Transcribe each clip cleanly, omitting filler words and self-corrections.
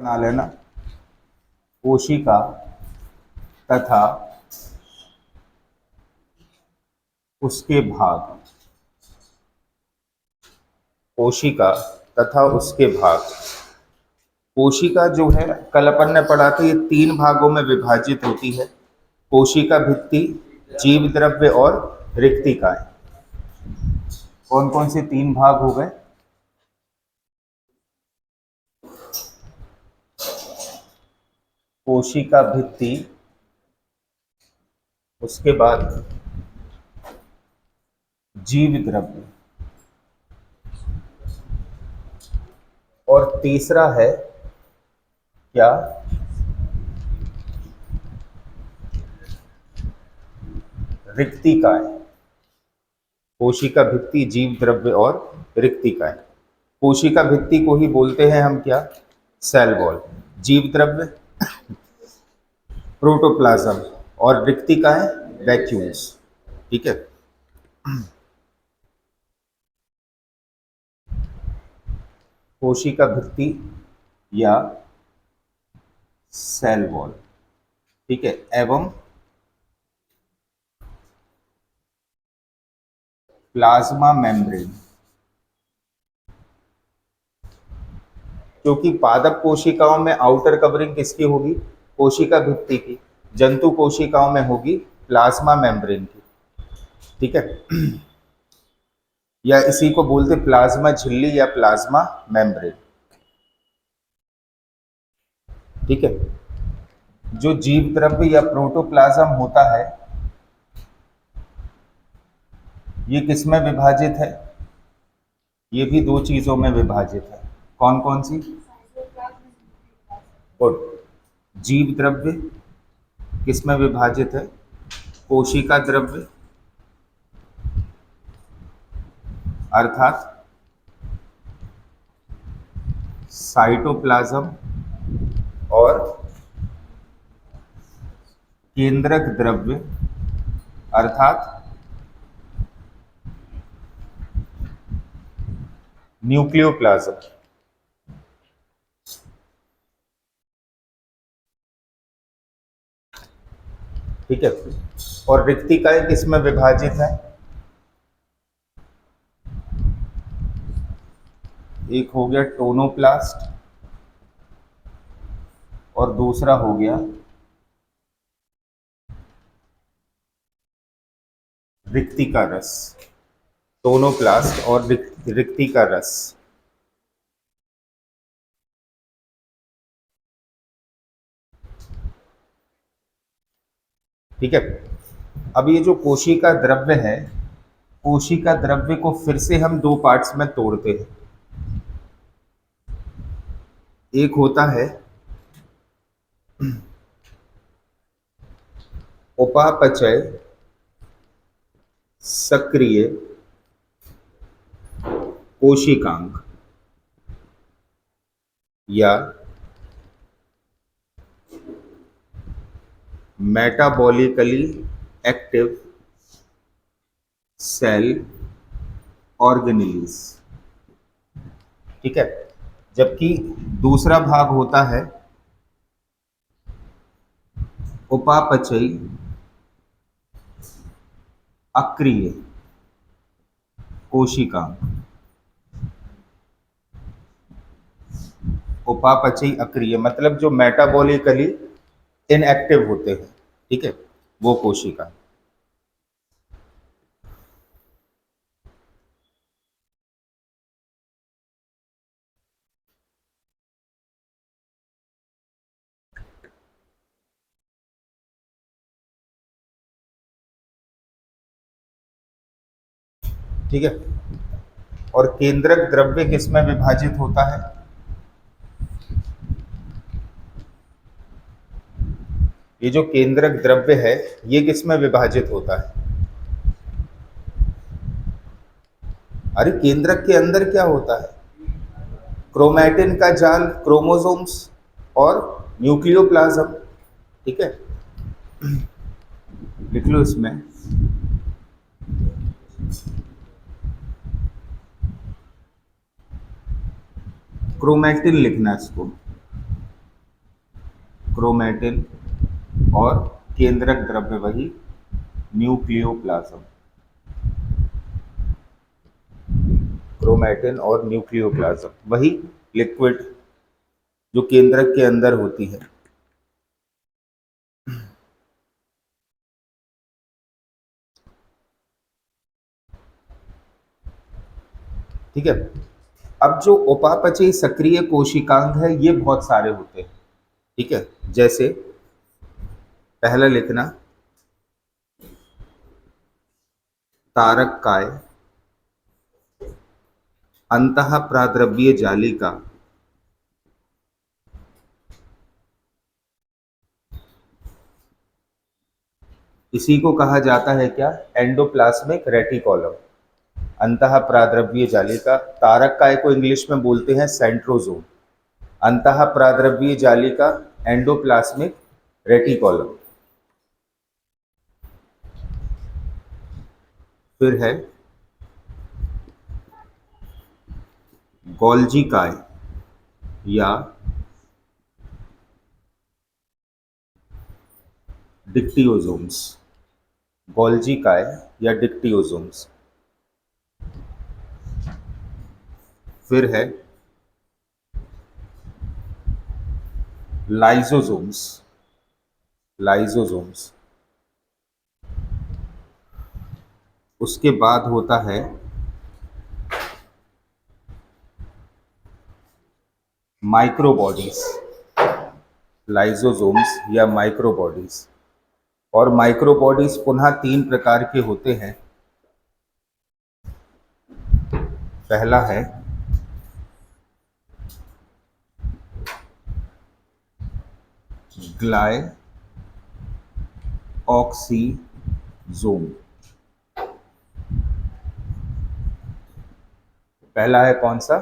बना लेना। कोशिका तथा उसके भाग, कोशिका तथा उसके भाग। कोशिका जो है, कल अपन ने पढ़ा था, ये तीन भागों में विभाजित होती है। कोशिका भित्ति, जीव द्रव्य और रिक्तिकाएं। कौन कौन से तीन भाग हो गए? कोशिका भित्ति, उसके बाद जीव द्रव्य, और तीसरा है क्या? रिक्तिकाएं। कोशिका भित्ति, जीव द्रव्य और रिक्तिकाएं। कोशिका भित्ति को ही बोलते हैं हम क्या? Cell wall. जीव द्रव्य प्रोटोप्लाज्म, और रिक्तिकाएं वैक्यूल्स। ठीक है। कोशिका भित्ति या सेल वॉल, ठीक है, एवं प्लाज्मा मेम्ब्रेन। क्योंकि पादप कोशिकाओं में आउटर कवरिंग किसकी होगी? कोशिका भित्ति की। जंतु कोशिकाओं में होगी प्लाज्मा मेम्ब्रेन की। ठीक है। या इसी को बोलते प्लाज्मा झिल्ली या प्लाज्मा मेम्ब्रेन। ठीक है। जो जीव द्रव्य या प्रोटोप्लाज्म होता है, ये किस में विभाजित है? ये भी दो चीजों में विभाजित है। कौन कौन सी? और जीव द्रव्य किस में विभाजित है? कोशिका द्रव्य अर्थात साइटोप्लाज्म, और केंद्रक द्रव्य अर्थात न्यूक्लियोप्लाज्म। ठीक है। और रिक्तिकाएं किस में विभाजित है? एक हो गया टोनोप्लास्ट और दूसरा हो गया रिक्तिका रस। टोनोप्लास्ट और रिक्तिका रस। ठीक है। अब ये जो कोशिका द्रव्य है, कोशिका द्रव्य को फिर से हम दो पार्ट्स में तोड़ते हैं। एक होता है उपापचय सक्रिय कोशिकांग या मेटाबॉलिकली एक्टिव सेल ऑर्गेनेल्स। ठीक है। जबकि दूसरा भाग होता है उपापचयी अक्रिय कोशिकांग। उपापचयी अक्रिय मतलब जो मेटाबॉलिकली इनएक्टिव होते हैं। ठीक है, वो कोशिका। ठीक है। और केंद्रक द्रव्य किसमें विभाजित होता है? ये जो केंद्रक द्रव्य है, ये किसमें विभाजित होता है? अरे केंद्रक के अंदर क्या होता है? क्रोमैटिन का जाल, क्रोमोसोम्स और न्यूक्लियोप्लाज्म। ठीक है। लिख लो इसमें क्रोमैटिन लिखना है इसको। क्रोमैटिन और केंद्रक द्रव्य वही न्यूक्लियोप्लाज्म। क्रोमैटिन और न्यूक्लियोप्लाज्म वही लिक्विड जो केंद्रक के अंदर होती है। ठीक है। अब जो उपापचयी सक्रिय कोशिकांग है ये बहुत सारे होते हैं। ठीक है, जैसे पहला लिखना तारक काय, अंतः प्राद्रव्य जालिका, इसी को कहा जाता है क्या, एंडोप्लाज्मिक रेटिकुलम। अंतः प्राद्रव्य जालिका, तारक काय को इंग्लिश में बोलते हैं सेंट्रोजोम, अंतः प्राद्रव्य जालिका एंडोप्लाज्मिक रेटिकुलम। फिर है गोल्जी काय या डिक्टियोजोम्स, गोल्जी काय या डिक्टियोजोम्स। फिर है लाइजोजोम्स, लाइजोजोम्स। उसके बाद होता है माइक्रोबॉडीज, लाइजोजोम्स या माइक्रोबॉडीज। और माइक्रोबॉडीज पुनः तीन प्रकार के होते हैं। पहला है ग्लाइऑक्सीजोम, पहला है कौन सा,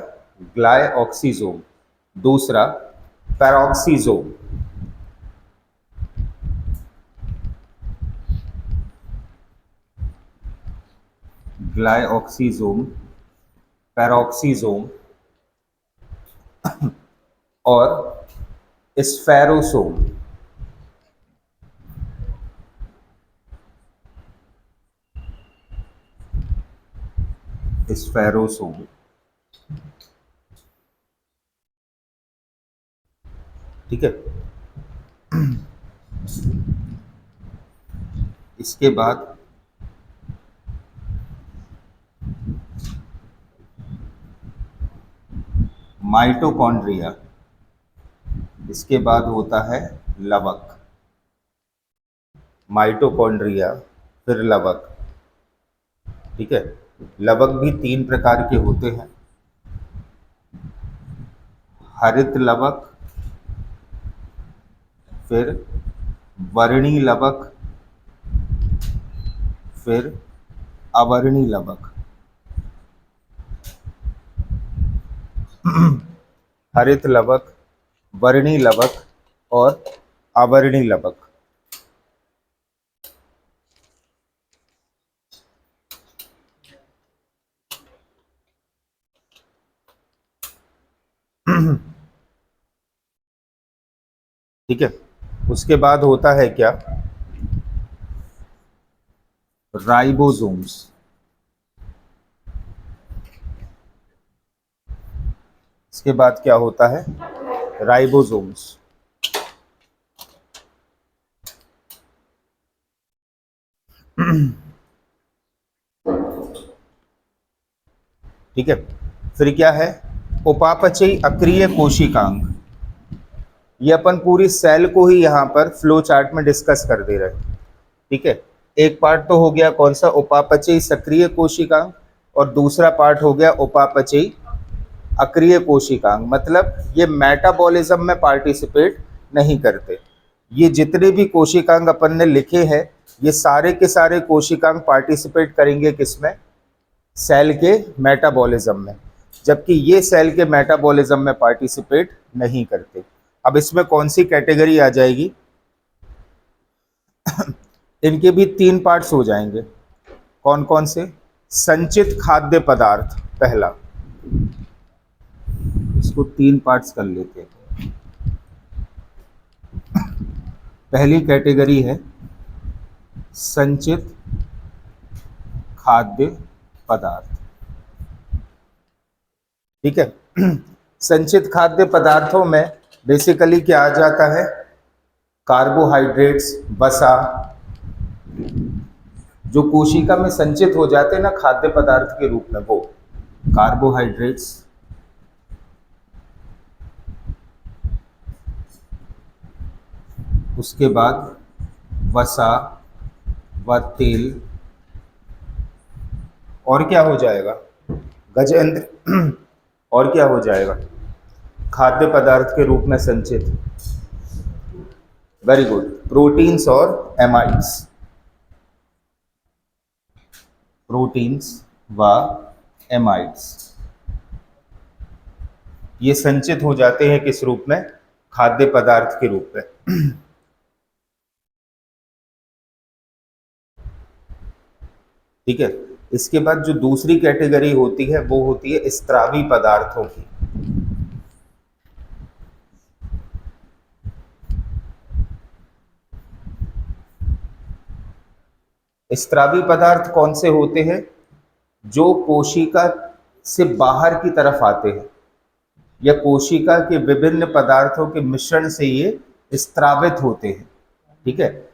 ग्लाइऑक्सीजोम। दूसरा पैरोक्सीजोम, ग्लाइऑक्सीजोम, पैरोक्सीजोम और स्फेरोसोम। स्फेरोसोम। ठीक है। इसके बाद माइटोकॉन्ड्रिया, इसके बाद होता है लवक। माइटोकॉन्ड्रिया फिर लवक। ठीक है, लवक भी तीन प्रकार के होते हैं, हरित लवक, फिर वर्णी लवक, फिर अवर्णी लवक। हरित लवक, वर्णी लवक और अवर्णी लवक। ठीक है, उसके बाद होता है क्या, राइबोसोम्स। इसके बाद क्या होता है, राइबोसोम्स। ठीक है, फिर क्या है, उपापचयी अक्रिय कोशिकांग। ये अपन पूरी सेल को ही यहाँ पर फ्लो चार्ट में डिस्कस कर दे रहे हैं। ठीक है, एक पार्ट तो हो गया कौन सा, उपापचयी सक्रिय कोशिकांग, और दूसरा पार्ट हो गया उपापचयी अक्रिय कोशिकांग। मतलब ये मेटाबॉलिज्म में पार्टिसिपेट नहीं करते। ये जितने भी कोशिकांग अपन ने लिखे हैं ये सारे के सारे कोशिकांग पार्टिसिपेट करेंगे किसमें, सेल के मेटाबॉलिज्म में, जबकि ये सेल के मेटाबॉलिज्म में पार्टिसिपेट नहीं करते। अब इसमें कौन सी कैटेगरी आ जाएगी, इनके भी तीन पार्ट्स हो जाएंगे। कौन कौन से, संचित खाद्य पदार्थ पहला, इसको तीन पार्ट्स कर लेते हैं। पहली कैटेगरी है संचित खाद्य पदार्थ। ठीक है। संचित खाद्य पदार्थों में बेसिकली क्या आ जाता है? कार्बोहाइड्रेट्स, वसा, जो कोशिका में संचित हो जाते हैं ना खाद्य पदार्थ के रूप में, वो कार्बोहाइड्रेट्स, उसके बाद वसा व तेल, और क्या हो जाएगा गजेंद्र? और क्या हो जाएगा खाद्य पदार्थ के रूप में संचित? वेरी गुड, प्रोटीन्स और एमाइड्स। प्रोटीन्स व एमाइड्स ये संचित हो जाते हैं किस रूप में? खाद्य पदार्थ के रूप में। ठीक है। इसके बाद जो दूसरी कैटेगरी होती है वो होती है स्त्रावी पदार्थों की। स्त्रावी पदार्थ कौन से होते हैं? जो कोशिका से बाहर की तरफ आते हैं या कोशिका के विभिन्न पदार्थों के मिश्रण से ये स्त्रावित होते हैं। ठीक है।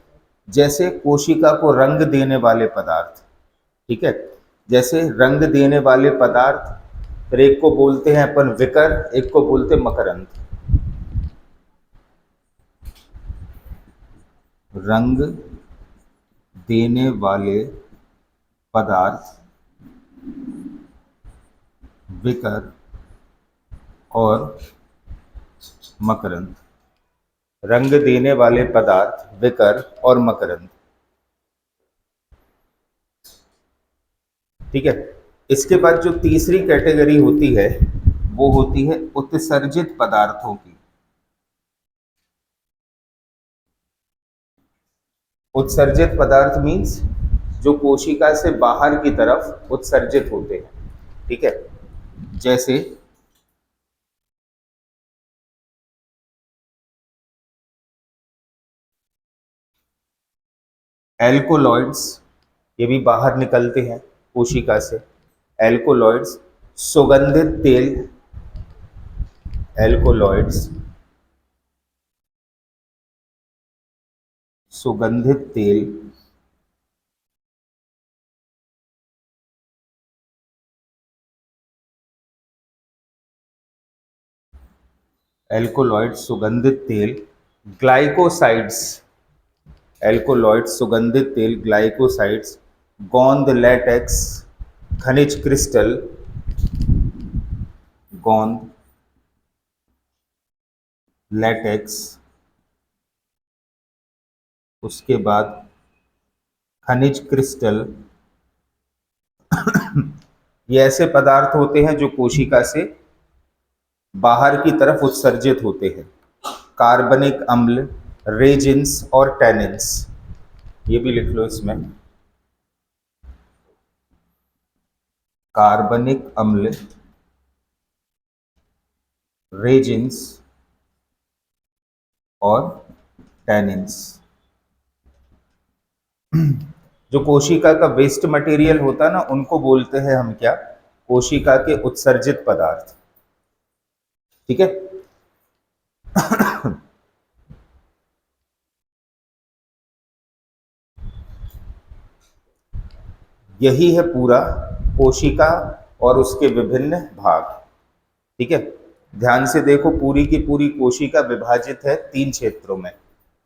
जैसे कोशिका को रंग देने वाले पदार्थ। ठीक है। जैसे रंग देने वाले पदार्थ, फिर एक को बोलते हैं अपन विकर, एक को बोलते हैं मकरंद। रंग देने वाले पदार्थ विकर और मकरंद। रंग देने वाले पदार्थ विकर और मकरंद। ठीक है। इसके बाद जो तीसरी कैटेगरी होती है वो होती है उत्सर्जित पदार्थों की। उत्सर्जित पदार्थ मीन्स जो कोशिका से बाहर की तरफ उत्सर्जित होते हैं। ठीक है। जैसे एल्कोलॉइड्स, ये भी बाहर निकलते हैं कोशिका से। एल्कोलॉइड्स, सुगंधित तेल, एल्कोलॉइड्स, सुगंधित तेल, एल्कोलॉइड सुगंधित तेल, ग्लाइकोसाइड्स, एल्कोलॉइड सुगंधित तेल, ग्लाइकोसाइड्स, गोंद, लैटेक्स, खनिज क्रिस्टल, गोंद, लैटेक्स, उसके बाद खनिज क्रिस्टल। ये ऐसे पदार्थ होते हैं जो कोशिका से बाहर की तरफ उत्सर्जित होते हैं। कार्बनिक अम्ल, रेजिन्स और टैनिन्स, ये भी लिख लो इसमें। कार्बनिक अम्ल, रेजिन्स और टैनिन्स। जो कोशिका का वेस्ट मटेरियल होता है ना, उनको बोलते हैं हम क्या? कोशिका के उत्सर्जित पदार्थ। ठीक है। यही है पूरा कोशिका और उसके विभिन्न भाग। ठीक है। ध्यान से देखो, पूरी की पूरी कोशिका विभाजित है 3 क्षेत्रों में।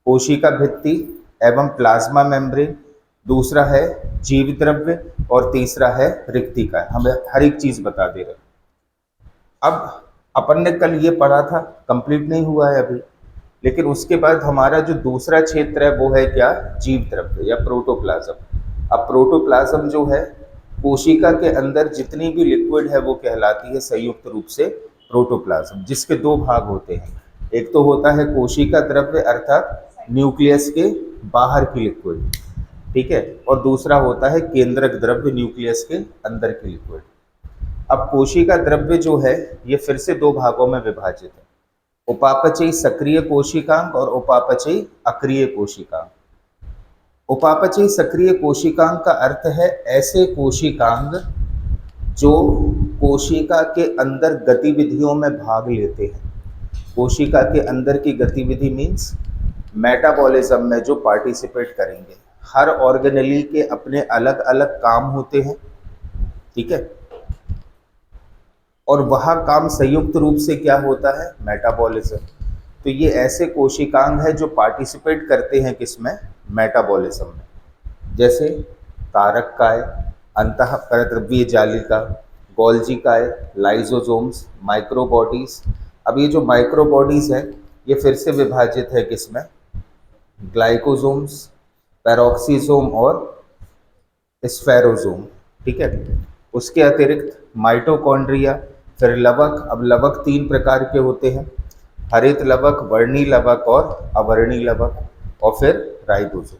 कोशिका भित्ति एवं प्लाज्मा मेम्ब्रेन, दूसरा है जीव द्रव्य और तीसरा है रिक्तिका। हमें हर एक चीज बता दे रहे। अब अपन ने कल ये पढ़ा था, कंप्लीट नहीं हुआ है अभी, लेकिन उसके बाद हमारा जो दूसरा क्षेत्र है वो है क्या? जीव द्रव्य या प्रोटोप्लाज्म। अब प्रोटोप्लाज्म जो है कोशिका के अंदर जितनी भी लिक्विड है वो कहलाती है संयुक्त रूप से प्रोटोप्लाज्म, जिसके 2 भाग होते हैं। एक तो होता है कोशिका द्रव्य अर्थात न्यूक्लियस के बाहर की लिक्विड। ठीक है। और दूसरा होता है केंद्रक द्रव्य, न्यूक्लियस के अंदर की लिक्विड। अब कोशिका द्रव्य जो है ये फिर से 2 भागों में विभाजित है। उपापचयी सक्रिय कोशिकांग और उपापचयी अक्रिय कोशिकांग। उपापचयी सक्रिय कोशिकांग का अर्थ है ऐसे कोशिकांग जो कोशिका के अंदर गतिविधियों में भाग लेते हैं। कोशिका के अंदर की गतिविधि मीन्स मेटाबॉलिज्म में जो पार्टिसिपेट करेंगे। हर ऑर्गेनेली के अपने अलग अलग काम होते हैं, ठीक है, और वह काम संयुक्त रूप से क्या होता है, मेटाबॉलिज्म। तो ये ऐसे कोशिकांग है जो पार्टिसिपेट करते हैं किसमें, मेटाबॉलिज्म में। जैसे तारक काय, अंतःपरद्रव्यीय जालिका, गोल्जी काय, लाइसोसोम्स, माइक्रोबॉडीज। अब ये जो माइक्रोबॉडीज है ये फिर से विभाजित है किसमें, ग्लाइकोसोम्स, पेरोक्सीसोम और स्फेरोसोम, ठीक है। उसके अतिरिक्त माइटोकॉन्ड्रिया, फिर लवक। अब लवक तीन प्रकार के होते हैं, हरित लवक, वर्णी लवक और अवर्णी लवक, और फिर राइबोसोम।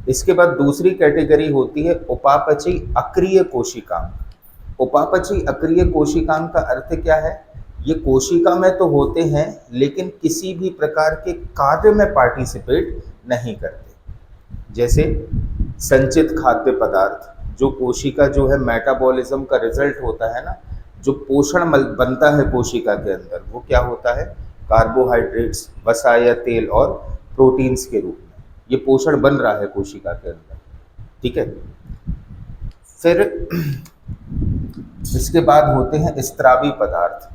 इसके बाद दूसरी कैटेगरी होती है उपापचयी अक्रिय कोशिकांग। उपापचयी अक्रिय कोशिकांग का अर्थ क्या है, ये कोशिका में तो होते हैं लेकिन किसी भी प्रकार के कार्य में पार्टिसिपेट नहीं करते। जैसे संचित खाद्य पदार्थ, जो कोशिका जो है मेटाबॉलिज्म का रिजल्ट होता है ना, जो पोषण बनता है कोशिका के अंदर, वो क्या होता है, कार्बोहाइड्रेट्स, वसा या तेल और प्रोटीन्स के रूप में। ये पोषण बन रहा है कोशिका के अंदर, ठीक है। फिर इसके बाद होते हैं स्त्रावी पदार्थ।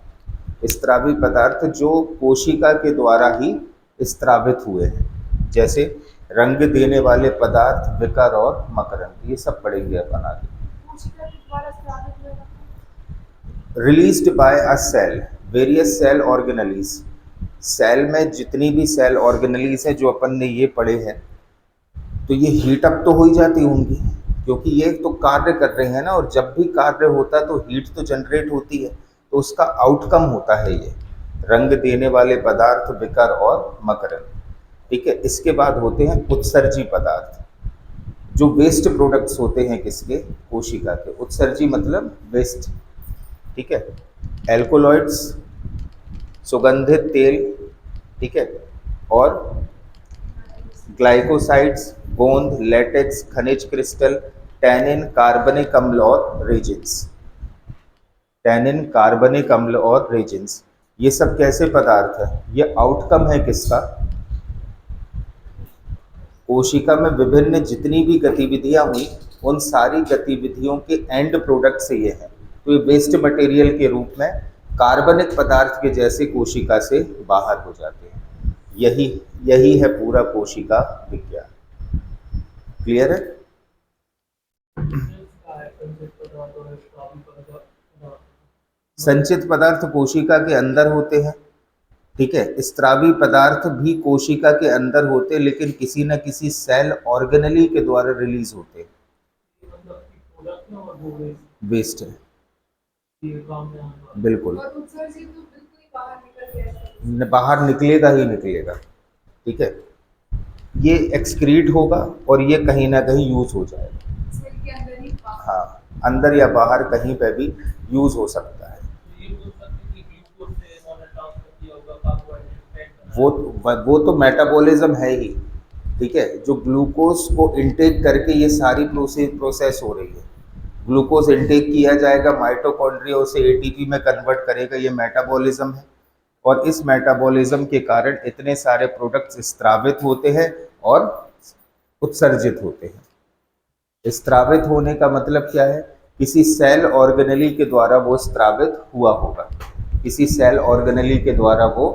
स्त्रावी पदार्थ जो कोशिका के द्वारा ही स्त्रावित हुए हैं, जैसे रंग देने वाले पदार्थ, विकर और मकरंद। ये सब पढ़ेंगे अपन आगे। Released by a cell, various cell organelles. Cell में जितनी भी सेल ऑर्गेनलीज है जो अपन ने ये पढ़े हैं, तो ये हीट अप तो हो ही जाती होंगी, क्योंकि ये तो कार्य कर रहे हैं ना, और जब भी कार्य होता है तो हीट तो जनरेट होती है, तो उसका आउटकम होता है ये रंग देने वाले पदार्थ, विकर और मकरंद, ठीक है। इसके बाद होते हैं उत्सर्जी पदार्थ, जो वेस्ट प्रोडक्ट्स होते हैं किसके, कोशिका के। उत्सर्जी मतलब वेस्ट, ठीक है। एल्कोलॉइड्स, सुगंधित तेल, ठीक है, और ग्लाइकोसाइड्स, गोंद, लेटेक्स, खनिज क्रिस्टल, टैनिन, कार्बनिक अम्ल और रेजिन्स। टैनिन, कार्बनिक अम्ल और रेजिन्स, ये सब कैसे पदार्थ है, ये आउटकम है किसका, कोशिका में विभिन्न जितनी भी गतिविधियां हुई उन सारी गतिविधियों के एंड प्रोडक्ट से ये है। तो ये वेस्ट मटेरियल के रूप में कार्बनिक पदार्थ के जैसे कोशिका से बाहर हो जाते हैं। यही यही है पूरा कोशिका विज्ञान। क्लियर है? संचित पदार्थ कोशिका के अंदर होते हैं, ठीक है। स्त्रावी पदार्थ भी कोशिका के अंदर होते हैं, लेकिन किसी न किसी सेल ऑर्गेनली के द्वारा रिलीज होते हैं। वेस्ट है, बिल्कुल बाहर निकलेगा ही निकलेगा, ठीक है। ये एक्सक्रीट होगा और ये कहीं ना कहीं यूज हो जाएगा। हाँ, अंदर या बाहर कहीं पे भी यूज हो सकता है। वो तो मेटाबॉलिज्म है ही, ठीक है। जो ग्लूकोज को इंटेक करके ये सारी प्रोसेस हो रही है। ग्लूकोज इंटेक किया जाएगा, माइटोकॉन्ड्रिया उसे एटीपी में कन्वर्ट करेगा, ये मेटाबॉलिज्म है। और इस मेटाबॉलिज्म के कारण इतने सारे प्रोडक्ट्स स्त्रावित होते हैं और उत्सर्जित होते हैं। स्त्रावित होने का मतलब क्या है, किसी सेल ऑर्गेनली के द्वारा वो स्त्रावित हुआ होगा, किसी सेल ऑर्गेनली के द्वारा वो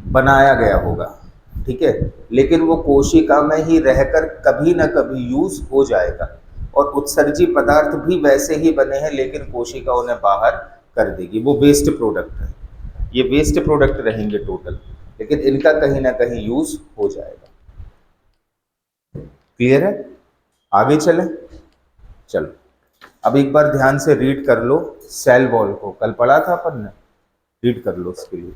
बनाया गया होगा, ठीक है। लेकिन वो कोशिका में ही रहकर कभी ना कभी यूज हो जाएगा। और उत्सर्जी पदार्थ भी वैसे ही बने हैं, लेकिन कोशिका उन्हें बाहर कर देगी, वो वेस्ट प्रोडक्ट है। ये वेस्ट प्रोडक्ट रहेंगे टोटल, लेकिन इनका कहीं ना कहीं यूज हो जाएगा। क्लियर है? आगे चलें, चलो। अब एक बार ध्यान से रीड कर लो सेल वॉल को, कल पढ़ा था अपन ने, रीड कर लो उसके लिए।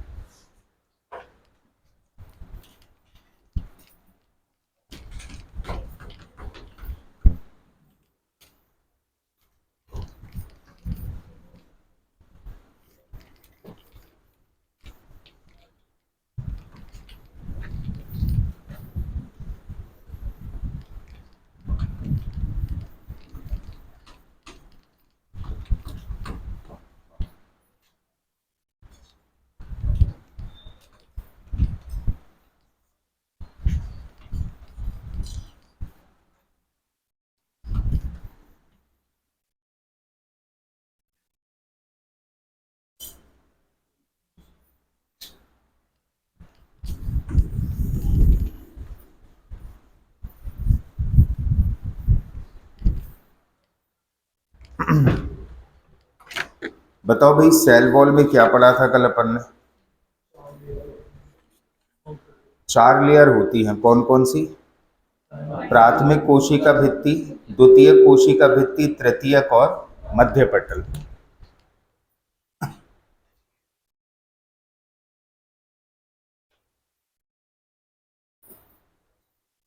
बताओ भाई, सेल वॉल में क्या पढ़ा था कल अपन ने? 4 लेयर होती हैं, कौन कौन सी? प्राथमिक कोशिका भित्ति, द्वितीय कोशिका भित्ति, तृतीयक और मध्य पटल।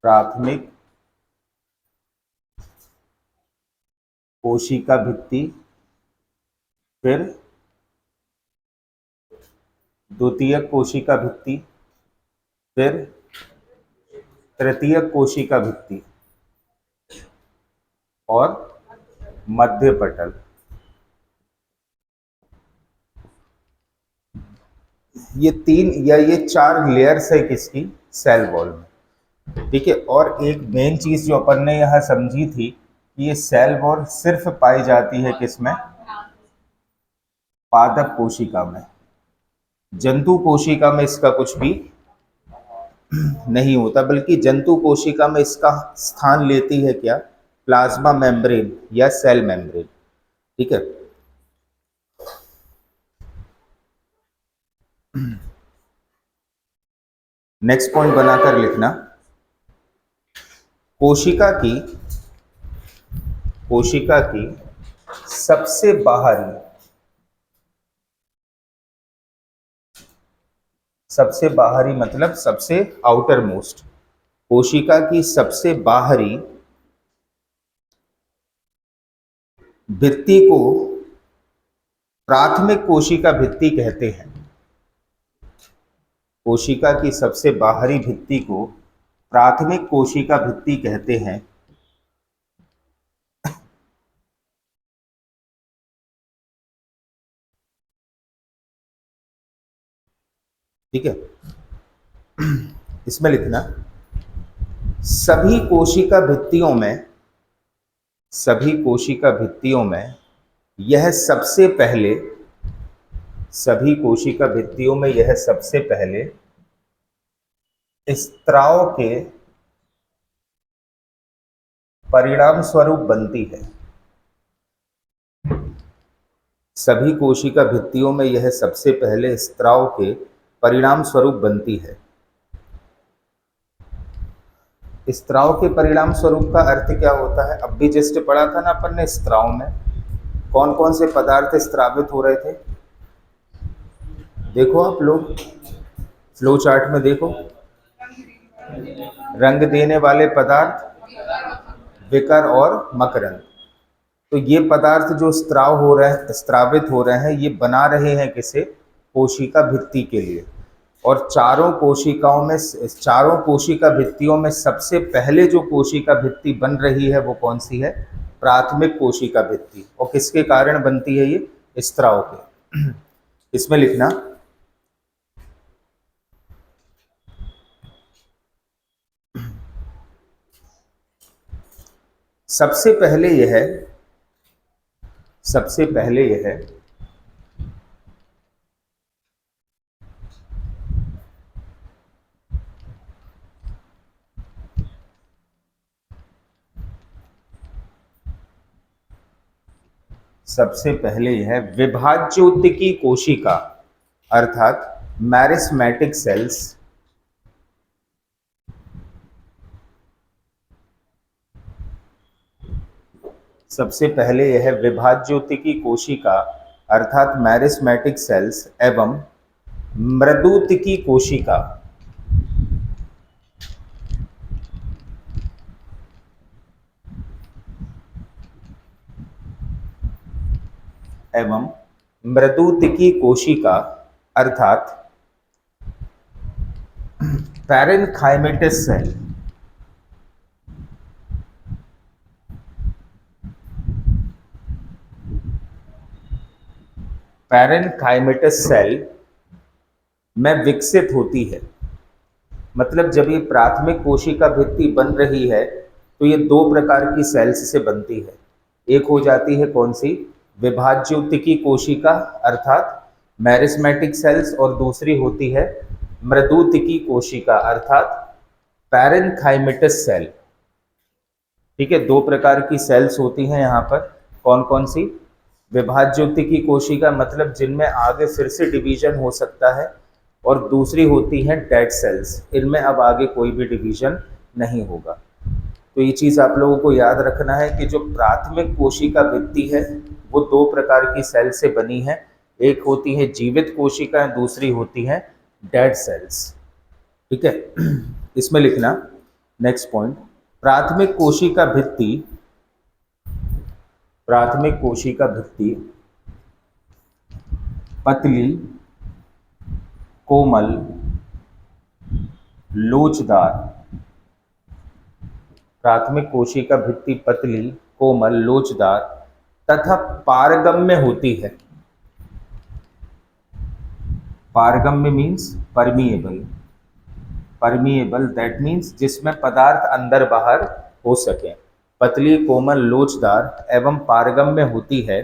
प्राथमिक कोशिका भित्ति, फिर द्वितीय कोशिका भित्ति, फिर तृतीय कोशिका भित्ति और मध्य पटल। ये 3 या ये 4 लेयर्स है किसकी? सेल वॉल में। ठीक है, और एक मेन चीज जो अपन ने यहां समझी थी कि ये सेल वॉल सिर्फ पाई जाती है किसमें? पादप कोशिका में। जंतु कोशिका में इसका कुछ भी नहीं होता, बल्कि जंतु कोशिका में इसका स्थान लेती है क्या? प्लाज्मा मेम्ब्रेन या सेल मेम्ब्रेन। ठीक है, नेक्स्ट पॉइंट बनाकर लिखना। कोशिका की सबसे बाहरी मतलब सबसे आउटर मोस्ट, कोशिका की सबसे बाहरी भित्ति को प्राथमिक कोशिका भित्ति कहते हैं। कोशिका की सबसे बाहरी भित्ति को प्राथमिक कोशिका भित्ति कहते हैं। ठीक है, इसमें लिखना सभी कोशिका भित्तियों में यह सबसे पहले स्त्राव के परिणाम स्वरूप बनती है। सभी कोशिका भित्तियों में यह सबसे पहले स्त्राव के परिणाम स्वरूप बनती है। स्त्राव के परिणाम स्वरूप का अर्थ क्या होता है? अब भी जस्ट पढ़ा था ना अपन ने, स्त्राव में कौन कौन से पदार्थ स्त्रावित हो रहे थे? देखो आप लोग फ्लो चार्ट में देखो, रंग देने वाले पदार्थ विकर और मकरंद। तो ये पदार्थ जो स्त्रावित हो रहे हैं, ये बना रहे हैं किसे? कोशिका भित्ति के लिए। और चारों कोशिका भित्तियों में सबसे पहले जो कोशिका भित्ति बन रही है वो कौन सी है? प्राथमिक कोशिका भित्ति। और किसके कारण बनती है ये? स्त्राव के। इसमें लिखना सबसे पहले यह सबसे पहले यह विभाज्योतिकी कोशिका अर्थात मैरिस्मेटिक सेल्स सबसे पहले यह विभाज्योतिकी कोशिका अर्थात मैरिस्मेटिक सेल्स एवं मृदुतिकी कोशिका अर्थात पैरेन्काइमेटस सेल में विकसित होती है। मतलब जब ये प्राथमिक कोशिका भित्ति बन रही है तो ये 2 प्रकार की सेल्स से बनती है। एक हो जाती है कौन सी? विभाज्योतिकी कोशिका अर्थात मैरिस्मेटिक सेल्स, और दूसरी होती है मृदुतिकी कोशिका अर्थात पैरेन्काइमेटस सेल। ठीक है, 2 प्रकार की सेल्स होती हैं यहाँ पर। कौन कौन सी? विभाज्योति कोशिका, मतलब जिनमें आगे फिर से डिवीजन हो सकता है, और दूसरी होती है डेड सेल्स, इनमें अब आगे कोई भी डिवीजन नहीं होगा। तो ये चीज़ आप लोगों को याद रखना है कि जो प्राथमिक कोशिका भित्ति है वो दो प्रकार की सेल से बनी है, एक होती है जीवित कोशिका, दूसरी होती है डेड सेल्स। ठीक है, इसमें लिखना नेक्स्ट पॉइंट, प्राथमिक कोशिका भित्ति, प्राथमिक कोशिका भित्ति पतली, कोमल, लोचदार, प्राथमिक कोशिका भित्ति पतली, कोमल, लोचदार तथा पारगम्य होती है। पारगम्य means permeable, permeable that means जिसमें पदार्थ अंदर बाहर हो सके। पतली, कोमल, लोचदार एवं पारगम्य होती है,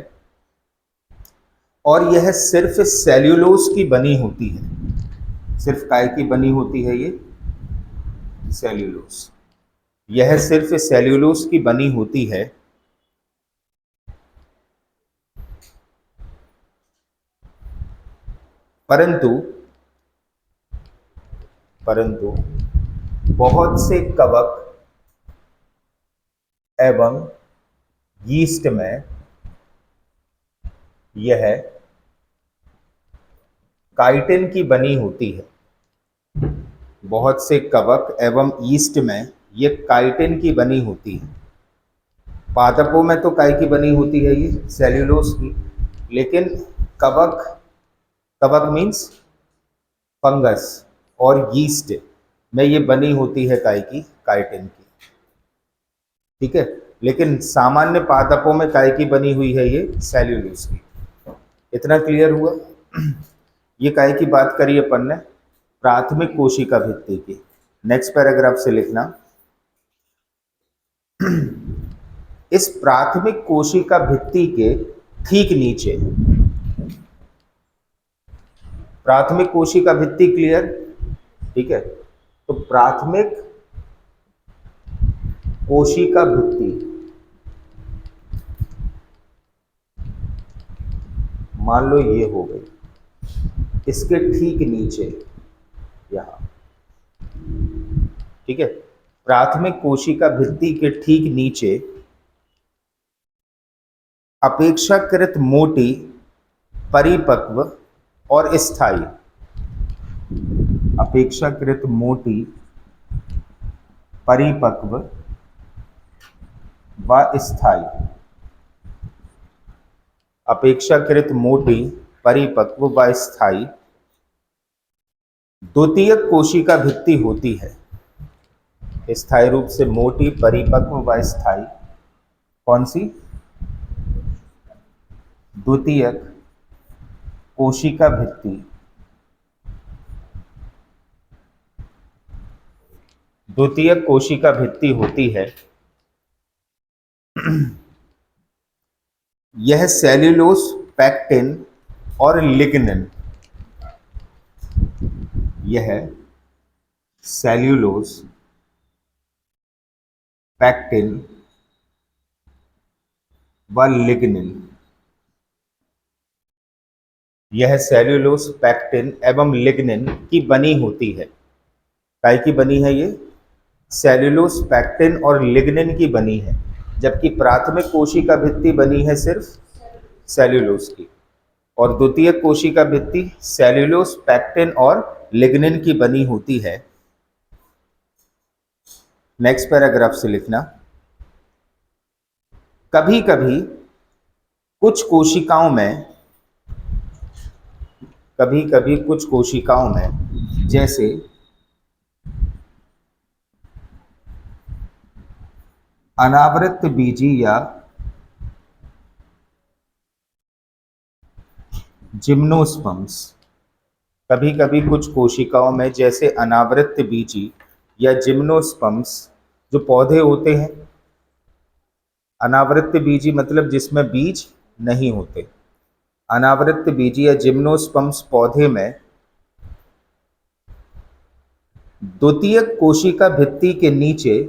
और यह सिर्फ सेल्यूलोज की बनी होती है। सिर्फ काय की बनी होती है ये? सेल्यूलोज। यह सिर्फ सेल्यूलोज की बनी होती है, परंतु परंतु बहुत से कवक एवं यीस्ट में यह काइटिन की बनी होती है। बहुत से कवक एवं यीस्ट में यह काइटिन की बनी होती है। पादपों में तो काय की बनी होती है ये, सेल्यूलोज की, लेकिन कवक, कवक मीन्स फंगस, और यीस्ट में ये बनी होती है काय की? काइटिन की। ठीक है, लेकिन सामान्य पादपों में काय की बनी हुई है ये? सेल्यूलोज की। इतना क्लियर हुआ? ये काय की बात करी अपन ने? प्राथमिक कोशिका भित्ति की। नेक्स्ट पैराग्राफ से लिखना, इस प्राथमिक कोशिका भित्ति के ठीक नीचे, प्राथमिक कोशिका भित्ति क्लियर? ठीक है, तो प्राथमिक कोशिका भित्ति, मान लो ये हो गई, इसके ठीक नीचे यहां, ठीक है, प्राथमिक कोशिका भित्ति के ठीक नीचे अपेक्षाकृत मोटी, परिपक्व और स्थायी, अपेक्षाकृत मोटी, परिपक्व व स्थायी, अपेक्षाकृत मोटी, परिपक्व व स्थायी द्वितीयक कोशिका भित्ति होती है। स्थायी रूप से मोटी, परिपक्व व स्थायी कौन सी? द्वितीयक कोशिका भित्ति, द्वितीयक कोशिका भित्ति होती है। यह सेल्यूलोज, पैक्टिन और लिग्निन, यह सेल्यूलोज, पैक्टिन व लिग्निन, यह सेल्यूलोज, पैक्टिन एवं लिग्निन की बनी होती है। काय की बनी है ये? सेल्यूलोज, पैक्टिन और लिग्निन की बनी है, जबकि प्राथमिक कोशिका भित्ति बनी है सिर्फ सेल्यूलोज की, और द्वितीय कोशिका भित्ति सेल्यूलोज, पैक्टिन और लिग्निन की बनी होती है। नेक्स्ट पैराग्राफ से लिखना, कभी कभी कुछ कोशिकाओं में, कभी कभी कुछ कोशिकाओं में, जैसे अनावृत बीजी या जिम्नोस्पर्म्स, कभी कभी कुछ कोशिकाओं में जैसे अनावृत बीजी या जिम्नोस्पर्म्स, जो पौधे होते हैं, अनावृत बीजी मतलब जिसमें बीज नहीं होते, अनावृत बीजी या जिम्नोस्पर्म्स पौधे में द्वितीयक कोशिका भित्ति के नीचे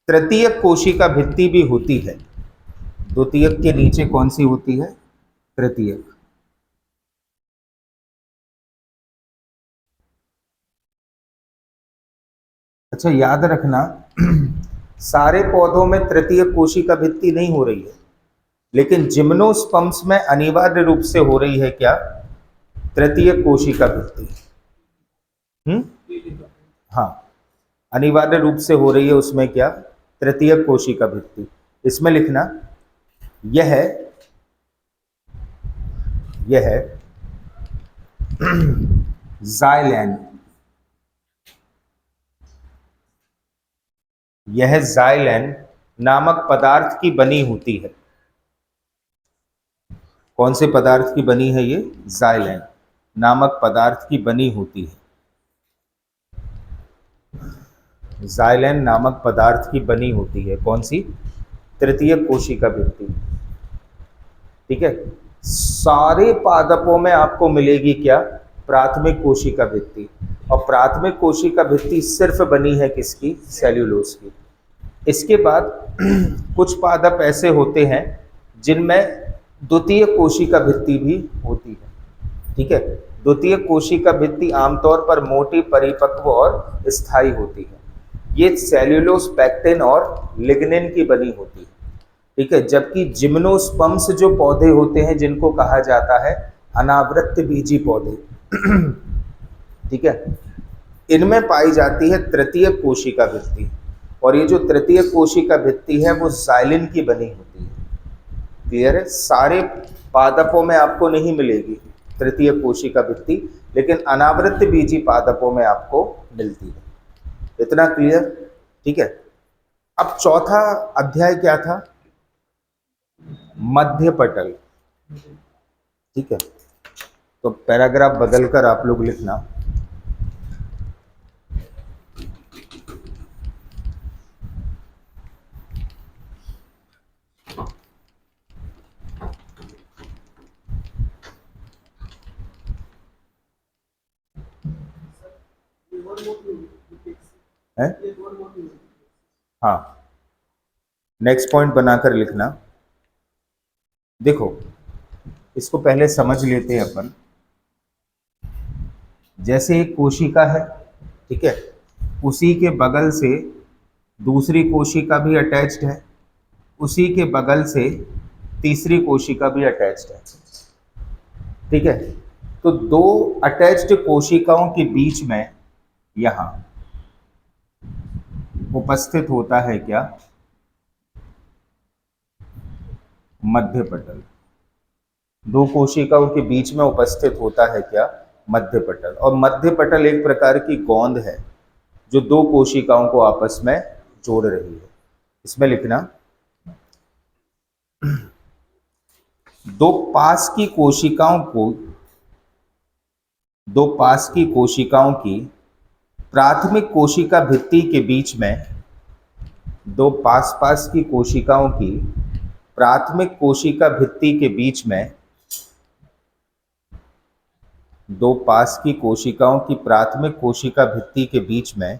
तृतीयक कोशिका भित्ति भी होती है। द्वितीयक के नीचे कौन सी होती है? तृतीयक। अच्छा, याद रखना सारे पौधों में तृतीयक कोशिका भित्ति नहीं हो रही है, लेकिन जिम्नोस्पर्म्स में अनिवार्य रूप से हो रही है क्या? तृतीयक कोशिका भित्ति। हाँ, अनिवार्य रूप से हो रही है उसमें क्या? तृतीयक कोशिका भित्ति। इसमें लिखना यह जाइलेन, यह जाइलेन नामक पदार्थ की बनी होती है। कौन से पदार्थ की बनी है? ये जाइलेन नामक पदार्थ की बनी होती है। जाइलेन नामक पदार्थ की बनी होती है। कौन सी? तृतीयक कोशिका भित्ति। ठीक है, सारे पादपों में आपको मिलेगी क्या? प्राथमिक कोशिका भित्ति। और प्राथमिक कोशिका भित्ति सिर्फ बनी है किसकी? सेल्यूलोज की। इसके बाद कुछ पादप ऐसे होते हैं जिनमें द्वितीय कोशिका भित्ति भी होती है। ठीक है, द्वितीय कोशिका भित्ति आमतौर पर मोटी, परिपक्व और स्थायी होती है। ये सेल्यूलोज, पैक्टिन और लिग्निन की बनी होती है। ठीक है, जबकि जिम्नोस्पर्म्स जो पौधे होते हैं जिनको कहा जाता है अनावृत बीजी पौधे, ठीक है, इनमें पाई जाती है तृतीय कोशिका भित्ति। और ये जो तृतीय कोशिका भित्ति है वो जाइलिन की बनी होती है। क्लियर है? सारे पादपों में आपको नहीं मिलेगी तृतीय कोशिका भित्ति, लेकिन अनावृत बीजी पादपों में आपको मिलती है। इतना क्लियर? ठीक है, अब चौथा अध्याय क्या था? मध्य पटल। ठीक है, तो पैराग्राफ बदलकर आप लोग लिखना है? हाँ, नेक्स्ट पॉइंट बनाकर लिखना। देखो, इसको पहले समझ लेते हैं अपन। जैसे एक कोशिका है, ठीक है, उसी के बगल से दूसरी कोशिका भी अटैच्ड है, उसी के बगल से तीसरी कोशिका भी अटैच्ड है। ठीक है, तो दो अटैच्ड कोशिकाओं के बीच में यहां उपस्थित होता है क्या? मध्य पटल। दो कोशिकाओं के बीच में उपस्थित होता है क्या? मध्य पटल। और मध्य पटल एक प्रकार की गोंद है जो दो कोशिकाओं को आपस में जोड़ रही है। इसमें लिखना दो पास की कोशिकाओं की प्राथमिक कोशिका भित्ति के बीच में, दो पास की कोशिकाओं की प्राथमिक कोशिका भित्ति के बीच में, दो पास की कोशिकाओं की प्राथमिक कोशिका भित्ति के बीच में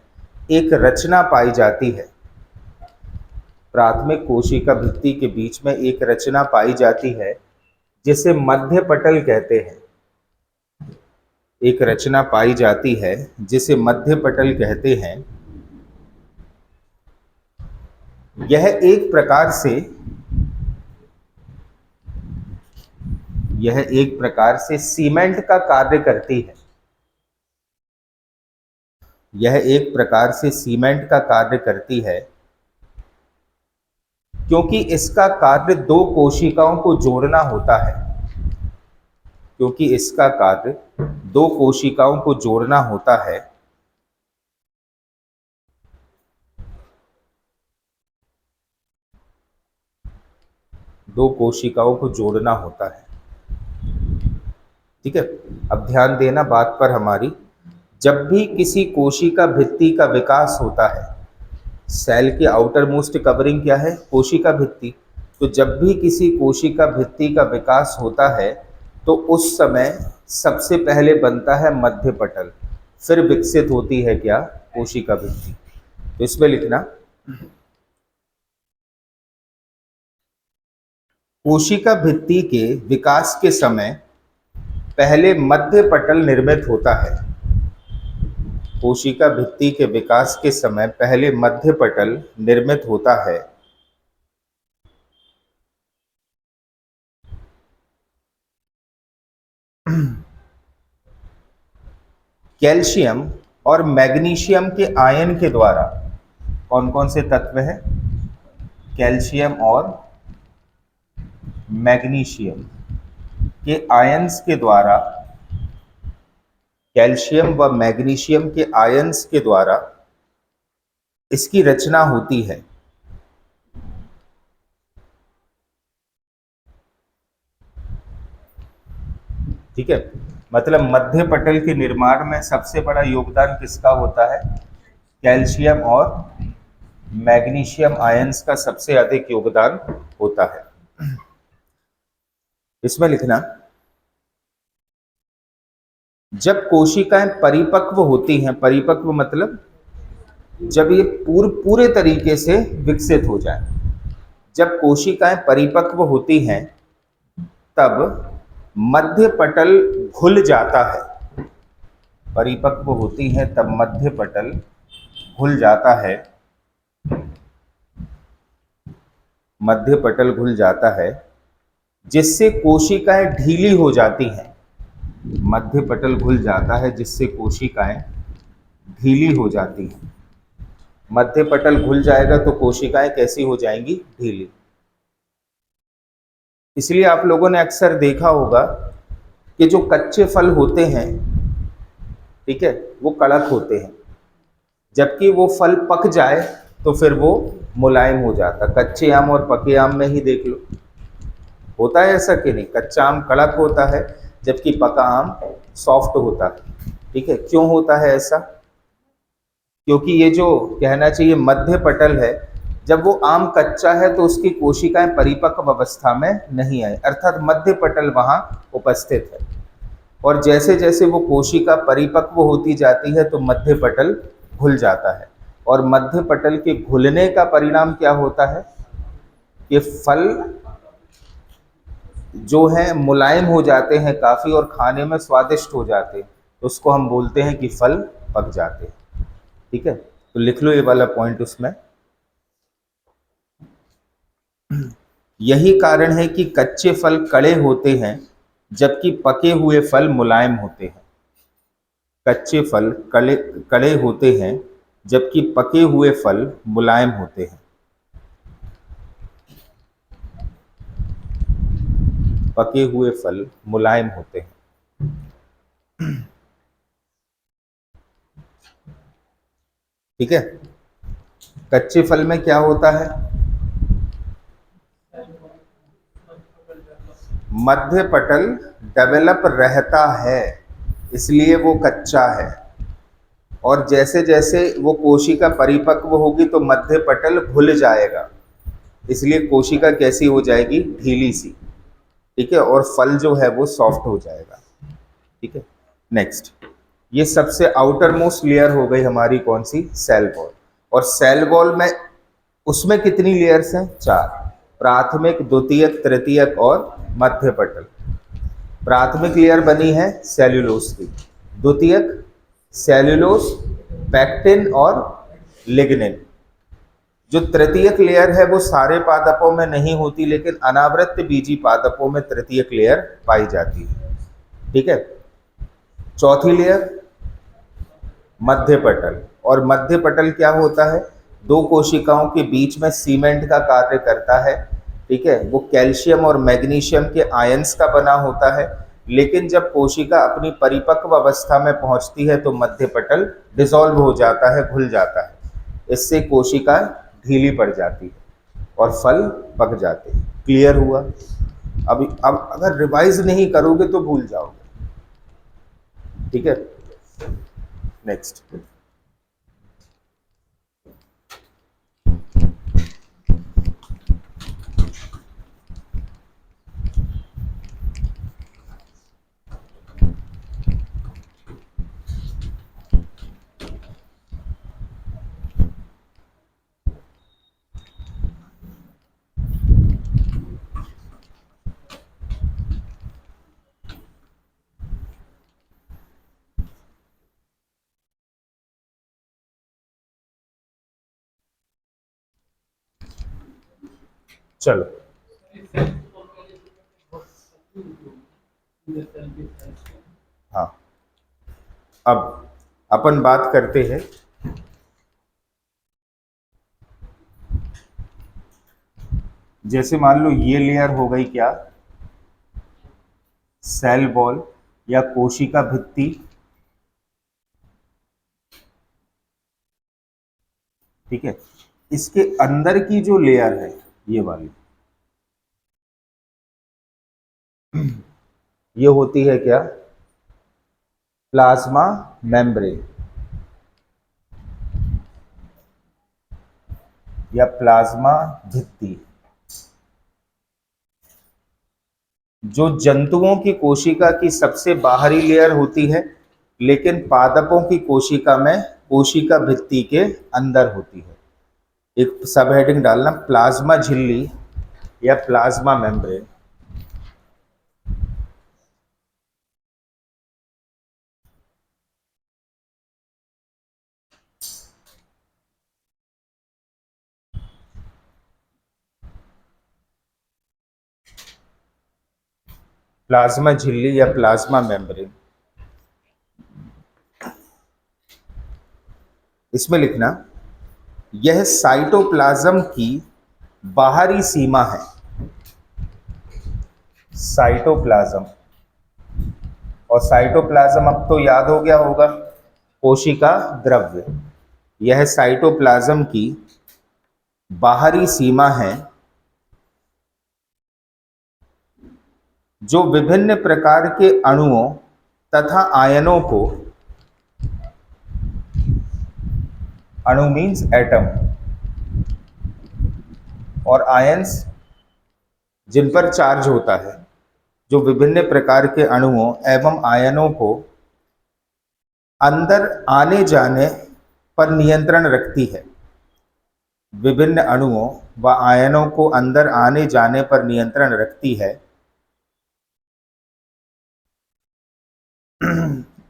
एक रचना पाई जाती है। प्राथमिक कोशिका भित्ति के बीच में एक रचना पाई जाती है जिसे मध्य पटल कहते हैं। एक रचना पाई जाती है जिसे मध्य पटल कहते हैं। यह एक प्रकार से सीमेंट का कार्य करती है। यह एक प्रकार से सीमेंट का कार्य करती है क्योंकि इसका कार्य दो कोशिकाओं को जोड़ना होता है। क्योंकि इसका कार्य दो कोशिकाओं को जोड़ना होता है। दो कोशिकाओं को जोड़ना होता है। ठीक है, अब ध्यान देना बात पर हमारी। जब भी किसी कोशिका भित्ति का विकास होता है, सेल की आउटर मोस्ट कवरिंग क्या है? कोशिका भित्ति। तो जब भी किसी कोशिका भित्ति का विकास होता है तो उस समय सबसे पहले बनता है मध्य पटल, फिर विकसित होती है क्या? कोशिका भित्ति। तो इसमें लिखना कोशिका भित्ति के विकास के समय पहले मध्य पटल निर्मित होता है। कोशिका भित्ति के विकास के समय पहले मध्य पटल निर्मित होता है। कैल्शियम और मैग्नीशियम के आयन के द्वारा, कौन कौन से तत्व हैं? कैल्शियम और मैग्नीशियम के आयंस के द्वारा, कैल्शियम व मैग्नीशियम के आयंस के द्वारा इसकी रचना होती है। ठीक है, मतलब मध्य पटल के निर्माण में सबसे बड़ा योगदान किसका होता है? कैल्शियम और मैग्नीशियम आयंस का सबसे अधिक योगदान होता है। इसमें लिखना, जब कोशिकाएं परिपक्व होती हैं, परिपक्व मतलब जब ये पूरे तरीके से विकसित हो जाए, जब कोशिकाएं परिपक्व होती हैं तब मध्य पटल घुल जाता है। परिपक्व होती हैं तब मध्य पटल घुल जाता है। मध्य पटल घुल जाता है जिससे कोशिकाएं ढीली हो जाती हैं। मध्य पटल घुल जाता है जिससे कोशिकाएं ढीली हो जाती हैं। मध्य पटल घुल जाएगा तो कोशिकाएं कैसी हो जाएंगी? ढीली। इसलिए आप लोगों ने अक्सर देखा होगा कि जो कच्चे फल होते हैं, ठीक है, वो कड़क होते हैं, जबकि वो फल पक जाए तो फिर वो मुलायम हो जाता। कच्चे आम और पके आम में ही देख लो, होता है ऐसा कि नहीं? कच्चा आम कड़क होता है जबकि पका आम सॉफ्ट होता है। ठीक है, क्यों होता है ऐसा? क्योंकि ये जो कहना चाहिए मध्य पटल है, जब वो आम कच्चा है तो उसकी कोशिकाएं परिपक्व अवस्था में नहीं आई, अर्थात मध्य पटल वहां उपस्थित है। और जैसे जैसे वो कोशिका परिपक्व होती जाती है तो मध्य पटल घुल जाता है। और मध्य पटल के घुलने का परिणाम क्या होता है? कि फल जो है मुलायम हो जाते हैं काफ़ी और खाने में स्वादिष्ट हो जाते हैं, तो उसको हम बोलते हैं कि फल पक जाते हैं। ठीक है, तो लिख लो ये वाला पॉइंट उसमें। यही कारण है कि कच्चे फल कड़े होते हैं जबकि पके हुए फल मुलायम होते हैं। कच्चे फल कड़े कड़े होते हैं जबकि पके हुए फल मुलायम होते हैं। पके हुए फल मुलायम होते हैं। ठीक है, कच्चे फल में क्या होता है? मध्य पटल डेवलप रहता है, इसलिए वो कच्चा है। और जैसे जैसे वो कोशिका परिपक्व होगी तो मध्य पटल घुल जाएगा, इसलिए कोशिका कैसी हो जाएगी? ढीली सी। ठीक है, और फल जो है वो सॉफ्ट हो जाएगा। ठीक है, नेक्स्ट, ये सबसे आउटर मोस्ट लेयर हो गई हमारी कौन सी? Cell wall. और सेल वॉल में उसमें कितनी लेयर्स हैं? 4, प्राथमिक, द्वितीयक, तृतीयक और मध्य पटल। प्राथमिक लेयर बनी है सेल्यूलोज की, द्वितीयक सेल्यूलोज, पैक्टिन और लिग्निन। जो तृतीयक लेयर है वो सारे पादपों में नहीं होती, लेकिन अनावृत बीजी पादपों में तृतीयक लेयर पाई जाती है। ठीक है, चौथी लेयर मध्य पटल। और मध्य पटल क्या होता है? दो कोशिकाओं के बीच में सीमेंट का कार्य करता है। ठीक है, वो कैल्शियम और मैग्नीशियम के आयंस का बना होता है। लेकिन जब कोशिका अपनी परिपक्व अवस्था में पहुंचती है तो मध्य पटल डिसॉल्व हो जाता है, घुल जाता है। इससे कोशिका ढीली पड़ जाती है और फल पक जाते हैं। क्लियर हुआ? अब अगर रिवाइज नहीं करोगे तो भूल जाओगे। ठीक है, नेक्स्ट, चलो, हाँ, अब अपन बात करते हैं जैसे मान लो ये लेयर हो गई क्या, सेल वॉल या कोशिका भित्ति। ठीक है, इसके अंदर की जो लेयर है ये वाली, ये होती है क्या, प्लाज्मा मेम्ब्रेन या प्लाज्मा भित्ति। जो जंतुओं की कोशिका की सबसे बाहरी लेयर होती है, लेकिन पादपों की कोशिका में कोशिका भित्ति के अंदर होती है। एक सब हेडिंग डालना, प्लाज्मा झिल्ली या प्लाज्मा मेम्ब्रेन। प्लाज्मा झिल्ली या प्लाज्मा मेम्ब्रेन, इसमें लिखना यह साइटोप्लाज्म की बाहरी सीमा है। साइटोप्लाज्म, और साइटोप्लाज्म अब तो याद हो गया होगा, कोशिका द्रव्य। यह साइटोप्लाज्म की बाहरी सीमा है जो विभिन्न प्रकार के अणुओं तथा आयनों को, अणु मीन्स एटम, और आयंस जिन पर चार्ज होता है, जो विभिन्न प्रकार के अणुओं एवं आयनों को अंदर आने जाने पर नियंत्रण रखती है। विभिन्न अणुओं व आयनों को अंदर आने जाने पर नियंत्रण रखती है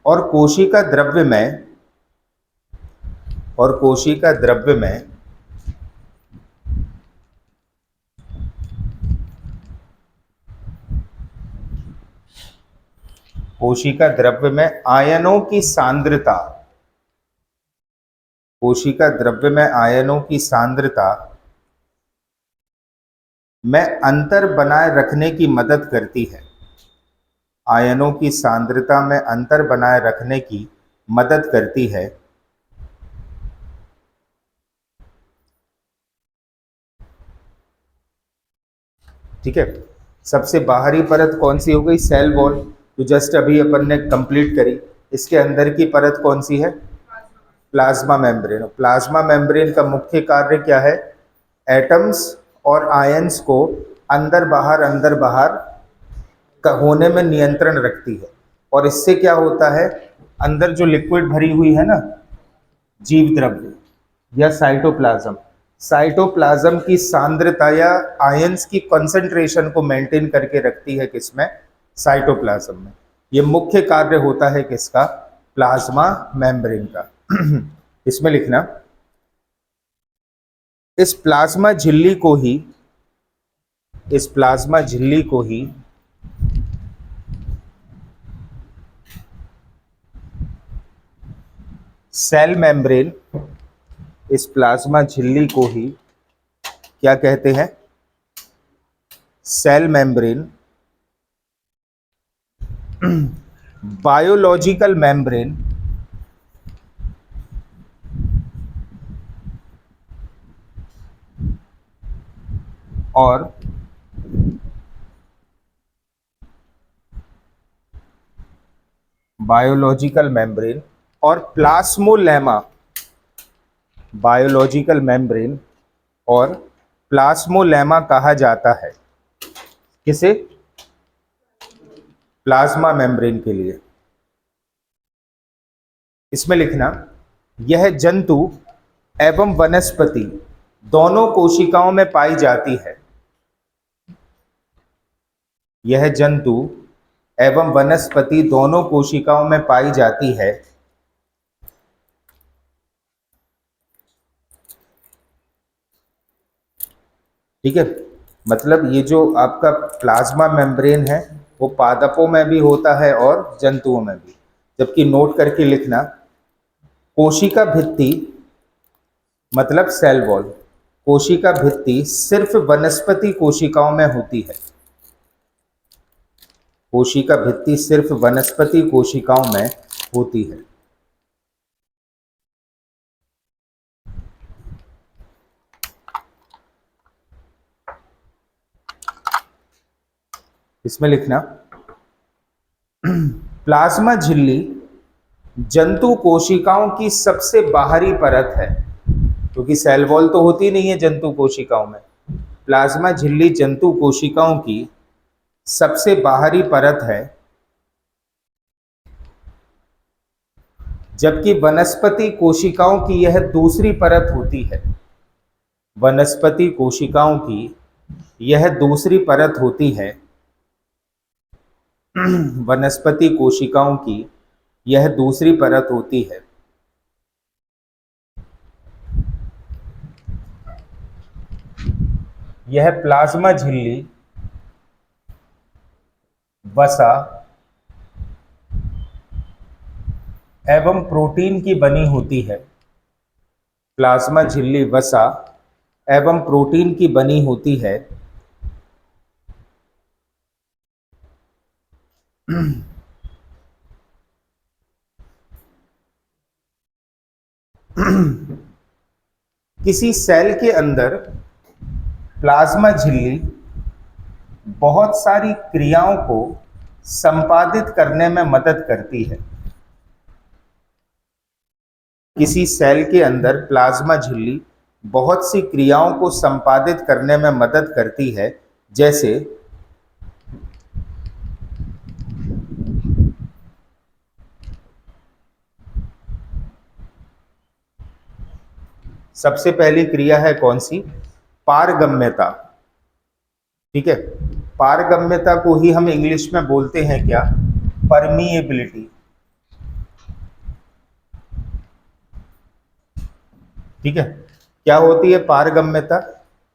और कोशिका द्रव्य में, और कोशिका द्रव्य में कोशिका द्रव्य में आयनों की सांद्रता, कोशिका द्रव्य में आयनों की सांद्रता में अंतर बनाए रखने की मदद करती है। आयनों की सांद्रता में अंतर बनाए रखने की मदद करती है। ठीक है, सबसे बाहरी परत कौन सी हो गई, सेल वॉल, जो जस्ट अभी अपन ने कंप्लीट करी। इसके अंदर की परत कौन सी है, प्लाज्मा मेम्ब्रेन। प्लाज्मा मेम्ब्रेन का मुख्य कार्य क्या है, एटम्स और आयंस को अंदर बाहर होने में नियंत्रण रखती है। और इससे क्या होता है, अंदर जो लिक्विड भरी हुई है ना, जीव द्रव्य या साइटोप्लाज्म, साइटोप्लाज्म की सांद्रता या आयंस की कंसंट्रेशन को मेंटेन करके रखती है किसमें, साइटोप्लाज्म में। ये मुख्य कार्य होता है किसका, प्लाज्मा मेम्ब्रेन का। इसमें लिखना, इस प्लाज्मा झिल्ली को ही, इस प्लाज्मा झिल्ली को ही सेल मेम्ब्रेन, इस प्लाज्मा झिल्ली को ही क्या कहते हैं, सेल मेम्ब्रेन, बायोलॉजिकल मेम्ब्रेन और बायोलॉजिकल मेम्ब्रेन और प्लास्मोलेमा, बायोलॉजिकल मेम्ब्रेन और प्लास्मोलेमा कहा जाता है। किसे, प्लाज्मा मेम्ब्रेन के लिए। इसमें लिखना, यह जंतु एवं वनस्पति दोनों कोशिकाओं में पाई जाती है। यह जंतु एवं वनस्पति दोनों कोशिकाओं में पाई जाती है। ठीक है, मतलब ये जो आपका प्लाज्मा मेम्ब्रेन है वो पादपों में भी होता है और जंतुओं में भी। जबकि नोट करके लिखना, कोशिका भित्ति मतलब सेल वॉल, कोशिका भित्ति सिर्फ वनस्पति कोशिकाओं में होती है। कोशिका भित्ति सिर्फ वनस्पति कोशिकाओं में होती है। इसमें लिखना, प्लाज्मा झिल्ली जंतु कोशिकाओं की सबसे बाहरी परत है, क्योंकि सेल वॉल तो होती नहीं है जंतु कोशिकाओं में। प्लाज्मा झिल्ली जंतु कोशिकाओं की सबसे बाहरी परत है, जबकि वनस्पति कोशिकाओं की यह दूसरी परत होती है। वनस्पति कोशिकाओं की यह दूसरी परत होती है। वनस्पति कोशिकाओं की यह दूसरी परत होती है। यह प्लाज्मा झिल्ली वसा एवं प्रोटीन की बनी होती है। प्लाज्मा झिल्ली वसा एवं प्रोटीन की बनी होती है। किसी सेल के अंदर प्लाज्मा झिल्ली बहुत सारी क्रियाओं को संपादित करने में मदद करती है। किसी सेल के अंदर प्लाज्मा झिल्ली बहुत सी क्रियाओं को संपादित करने में मदद करती है, जैसे सबसे पहली क्रिया है कौन सी? पारगम्यता। ठीक है, पारगम्यता को ही हम इंग्लिश में बोलते हैं क्या? परमिएबिलिटी। ठीक है, क्या होती है पारगम्यता?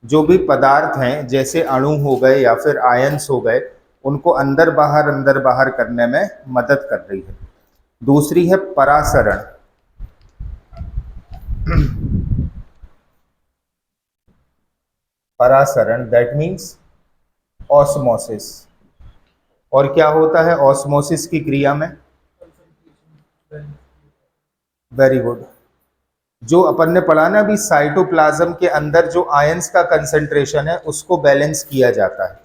जो भी पदार्थ हैं जैसे अणु हो गए या फिर आयंस हो गए, उनको अंदर बाहर करने में मदद कर रही है। दूसरी है परासरण। परासरण दैट मीन्स ऑस्मोसिस। और क्या होता है ऑस्मोसिस की क्रिया में? Very good. जो अपन ने पढ़ा ना अभी, साइटोप्लाज्म के अंदर जो आयंस का कंसंट्रेशन है उसको बैलेंस किया जाता है।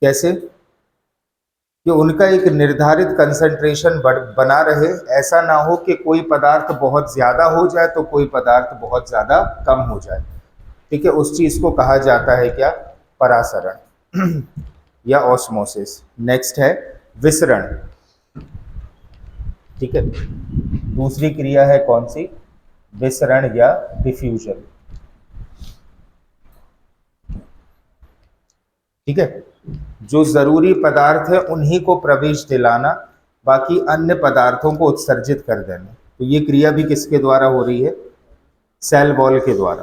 कैसे? कि उनका एक निर्धारित कंसंट्रेशन बना रहे, ऐसा ना हो कि कोई पदार्थ बहुत ज्यादा हो जाए तो कोई पदार्थ बहुत ज्यादा कम हो जाए। ठीक है, उस चीज को कहा जाता है क्या? परासरण या ऑस्मोसिस। नेक्स्ट है विसरण। ठीक है, दूसरी क्रिया है कौन सी? विसरण या डिफ्यूजन। ठीक है, जो जरूरी पदार्थ है उन्हीं को प्रवेश दिलाना, बाकी अन्य पदार्थों को उत्सर्जित कर देना। तो ये क्रिया भी किसके द्वारा हो रही है? सेल वॉल के द्वारा।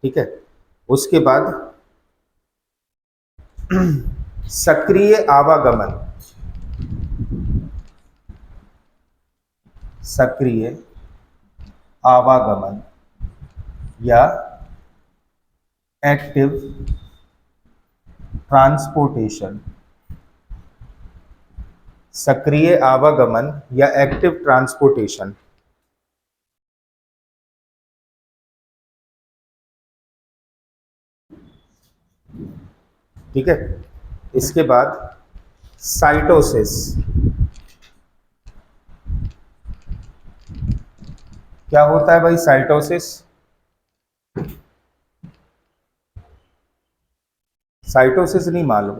ठीक है, उसके बाद सक्रिय आवागमन। सक्रिय आवागमन या एक्टिव ट्रांसपोर्टेशन। सक्रिय आवागमन या एक्टिव ट्रांसपोर्टेशन। ठीक है, इसके बाद साइटोसिस। क्या होता है भाई साइटोसिस? साइटोसिस नहीं मालूम?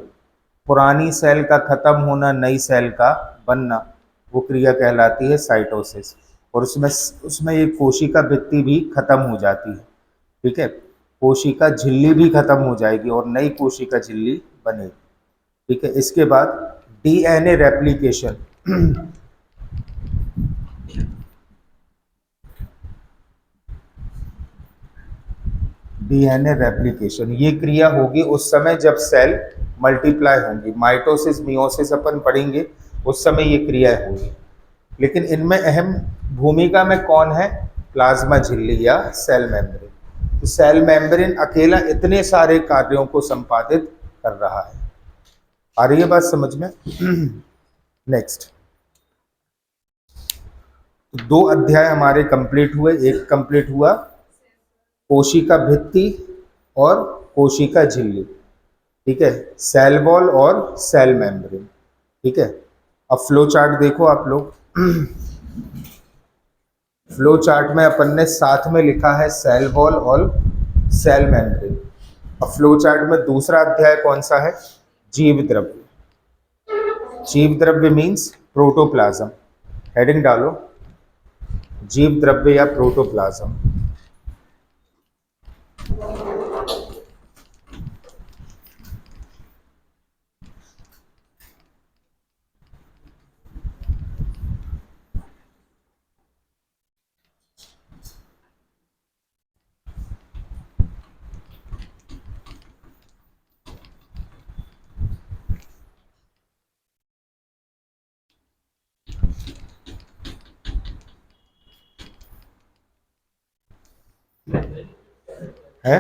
पुरानी सेल का खत्म होना, नई सेल का बनना, वो क्रिया कहलाती है साइटोसिस। और उसमें उसमें ये कोशिका भित्ति भी खत्म हो जाती है। ठीक है, कोशिका झिल्ली भी खत्म हो जाएगी और नई कोशिका झिल्ली बनेगी। ठीक है, इसके बाद डीएनए रेप्लिकेशन। डीएनए रेप्लिकेशन, ये क्रिया होगी उस समय जब सेल मल्टीप्लाई होंगी। माइटोसिस मियोसिस अपन पढ़ेंगे, उस समय ये क्रिया होगी। लेकिन इनमें अहम भूमिका में कौन है? प्लाज्मा झिल्ली या सेल मेम्ब्रेन। तो सेल मेम्ब्रेन अकेला इतने सारे कार्यों को संपादित कर रहा है। आ रही है बात समझ में? नेक्स्ट, दो अध्याय हमारे कंप्लीट हुए। एक कंप्लीट हुआ कोशिका भित्ति और कोशिका झिल्ली, ठीक है, सेल वॉल और सेल मेम्ब्रेन, ठीक है। अब फ्लो चार्ट देखो आप लोग। फ्लो चार्ट में अपन ने साथ में लिखा है सेल वॉल और सेल मेम्ब्रेन। अब फ्लो चार्ट में दूसरा अध्याय कौन सा है? जीव द्रव्य। जीव द्रव्य मीन्स प्रोटोप्लाज्म। हेडिंग डालो, जीव द्रव्य या प्रोटोप्लाज्म। है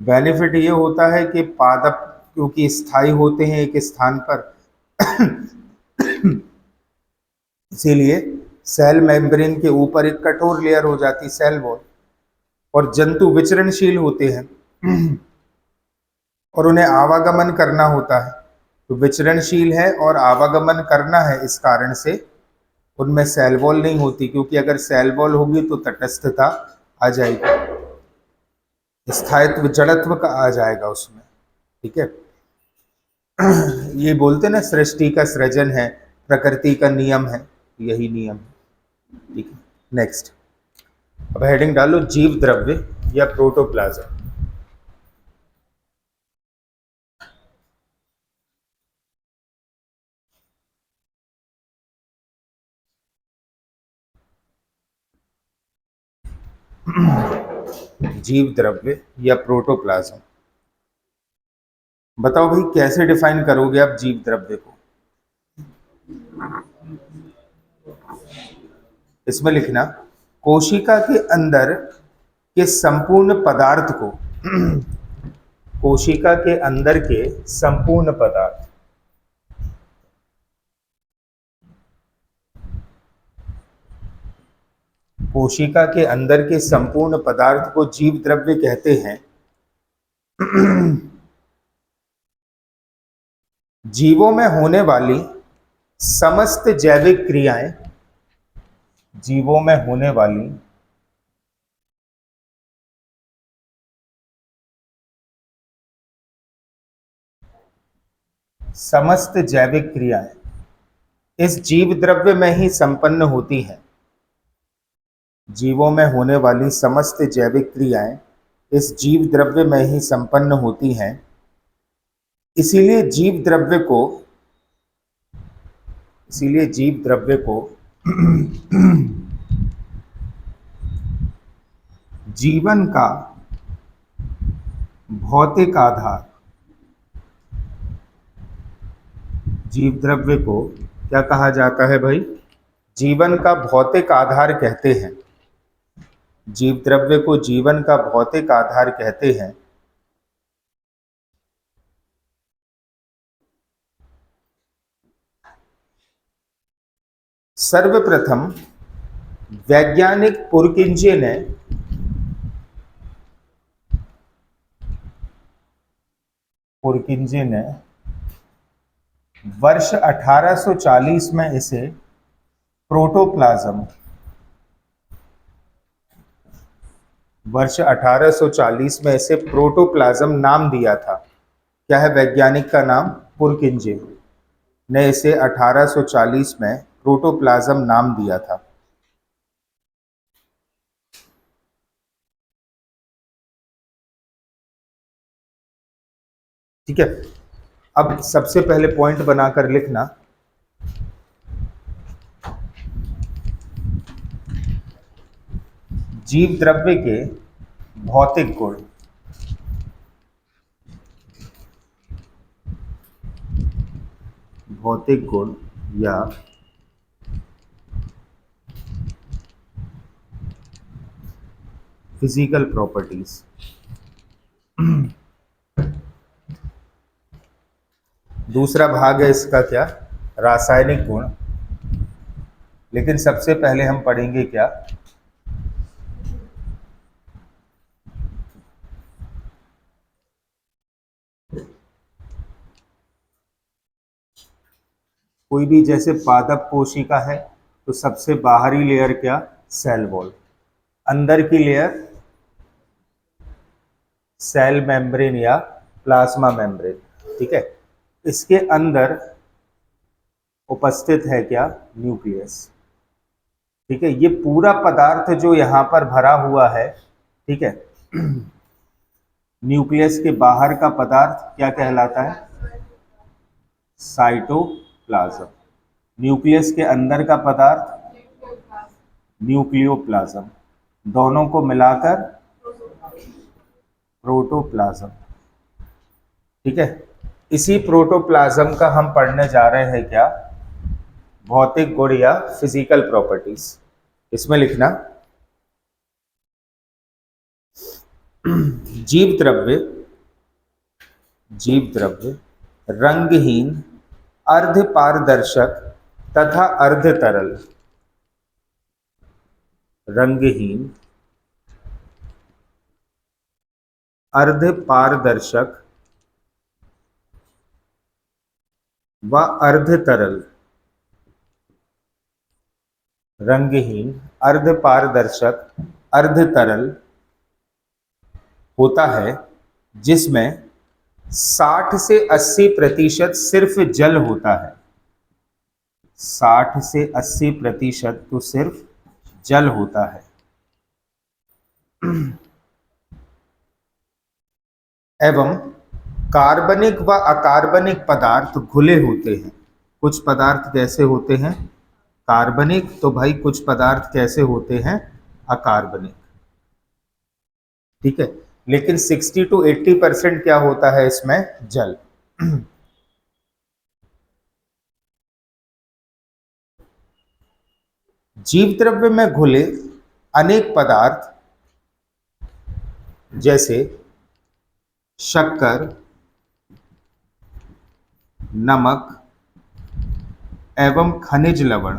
बेनिफिट ये होता है कि पादप क्योंकि स्थायी होते हैं एक स्थान पर, इसीलिए सेल मेम्ब्रेन के ऊपर एक कठोर लेयर हो जाती सेल वॉल। और जंतु विचरणशील होते हैं और उन्हें आवागमन करना होता है, तो विचरणशील है और आवागमन करना है, इस कारण से उनमें सेल वॉल नहीं होती। क्योंकि अगर सेल वॉल होगी तो तटस्थता आ जाएगी, स्थायित्व जड़त्व का आ जाएगा उसमें, ठीक है। ये बोलते ना सृष्टि का सृजन है, प्रकृति का नियम है, यही नियम है, ठीक है। नेक्स्ट, अब हेडिंग डालो जीव द्रव्य या प्रोटोप्लाज्म। जीव द्रव्य या प्रोटोप्लाज्म, बताओ भाई कैसे डिफाइन करोगे आप जीव द्रव्य को? इसमें लिखना कोशिका के अंदर के संपूर्ण पदार्थ को कोशिका के अंदर के संपूर्ण पदार्थ, कोशिका के अंदर के संपूर्ण पदार्थ को जीव द्रव्य कहते हैं। जीवों में होने वाली समस्त जैविक क्रियाएं, जीवों में होने वाली समस्त जैविक क्रियाएं इस जीव द्रव्य में ही संपन्न होती हैं। जीवों में होने वाली समस्त जैविक क्रियाएं इस जीव द्रव्य में ही संपन्न होती हैं। इसीलिए जीव द्रव्य को जीवन का भौतिक आधार, जीव द्रव्य को क्या कहा जाता है भाई? जीवन का भौतिक आधार कहते हैं। जीव द्रव्य को जीवन का भौतिक आधार कहते हैं। सर्वप्रथम वैज्ञानिक पुरकिंजे ने वर्ष 1840 में इसे प्रोटोप्लाज्म, वर्ष 1840 में इसे प्रोटोप्लाज्म नाम दिया था। क्या है वैज्ञानिक का नाम? पुरकिंजे ने इसे 1840 में प्रोटोप्लाज्म नाम दिया था। ठीक है, अब सबसे पहले पॉइंट बनाकर लिखना, जीव द्रव्य के भौतिक गुण, भौतिक गुण या फिजिकल प्रॉपर्टीज। दूसरा भाग है इसका क्या, रासायनिक गुण। लेकिन सबसे पहले हम पढ़ेंगे क्या, कोई भी जैसे पादप कोशिका है तो सबसे बाहरी लेयर क्या, सेल वॉल, अंदर की लेयर सेल मेम्ब्रेन या प्लाज्मा मेम्ब्रेन। ठीक है, इसके अंदर उपस्थित है क्या, न्यूक्लियस। ठीक है, ये पूरा पदार्थ जो यहां पर भरा हुआ है, ठीक है, न्यूक्लियस के बाहर का पदार्थ क्या कहलाता है, साइटोप्लाज्म। न्यूक्लियस के अंदर का पदार्थ न्यूक्लियोप्लाज्म। दोनों को मिलाकर प्रोटोप्लाज्म। ठीक है, इसी प्रोटोप्लाज्म का हम पढ़ने जा रहे हैं क्या, भौतिक गुण या फिजिकल प्रॉपर्टीज। इसमें लिखना, जीव द्रव्य, जीव द्रव्य रंगहीन, अर्ध पारदर्शक तथा अर्ध तरल। रंगहीन, अर्ध पारदर्शक व अर्ध तरल। रंगहीन, अर्ध पारदर्शक, अर्ध तरल होता है, जिसमें 60 से 80% सिर्फ जल होता है। 60 से 80% तो सिर्फ जल होता है। एवं कार्बनिक व अकार्बनिक पदार्थ घुले होते हैं। कुछ पदार्थ कैसे होते हैं, कार्बनिक, तो भाई कुछ पदार्थ कैसे होते हैं, अकार्बनिक। ठीक है, लेकिन 60 to 80% क्या होता है इसमें, जल। जीव द्रव्य में घुले अनेक पदार्थ जैसे शक्कर, नमक एवं खनिज लवण।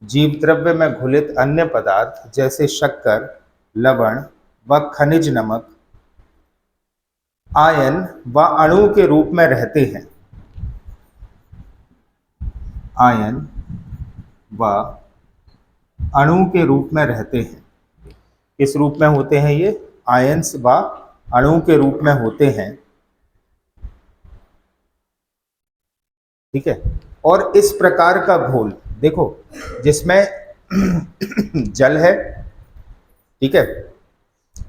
जीव द्रव्य में घुलित अन्य पदार्थ जैसे शक्कर, लवण व खनिज नमक आयन व अणु के रूप में रहते हैं। आयन व अणु के रूप में रहते हैं। किस रूप में होते हैं ये, आयन्स व अणु के रूप में होते हैं। ठीक है, और इस प्रकार का घोल देखो, जिसमें जल है, ठीक है,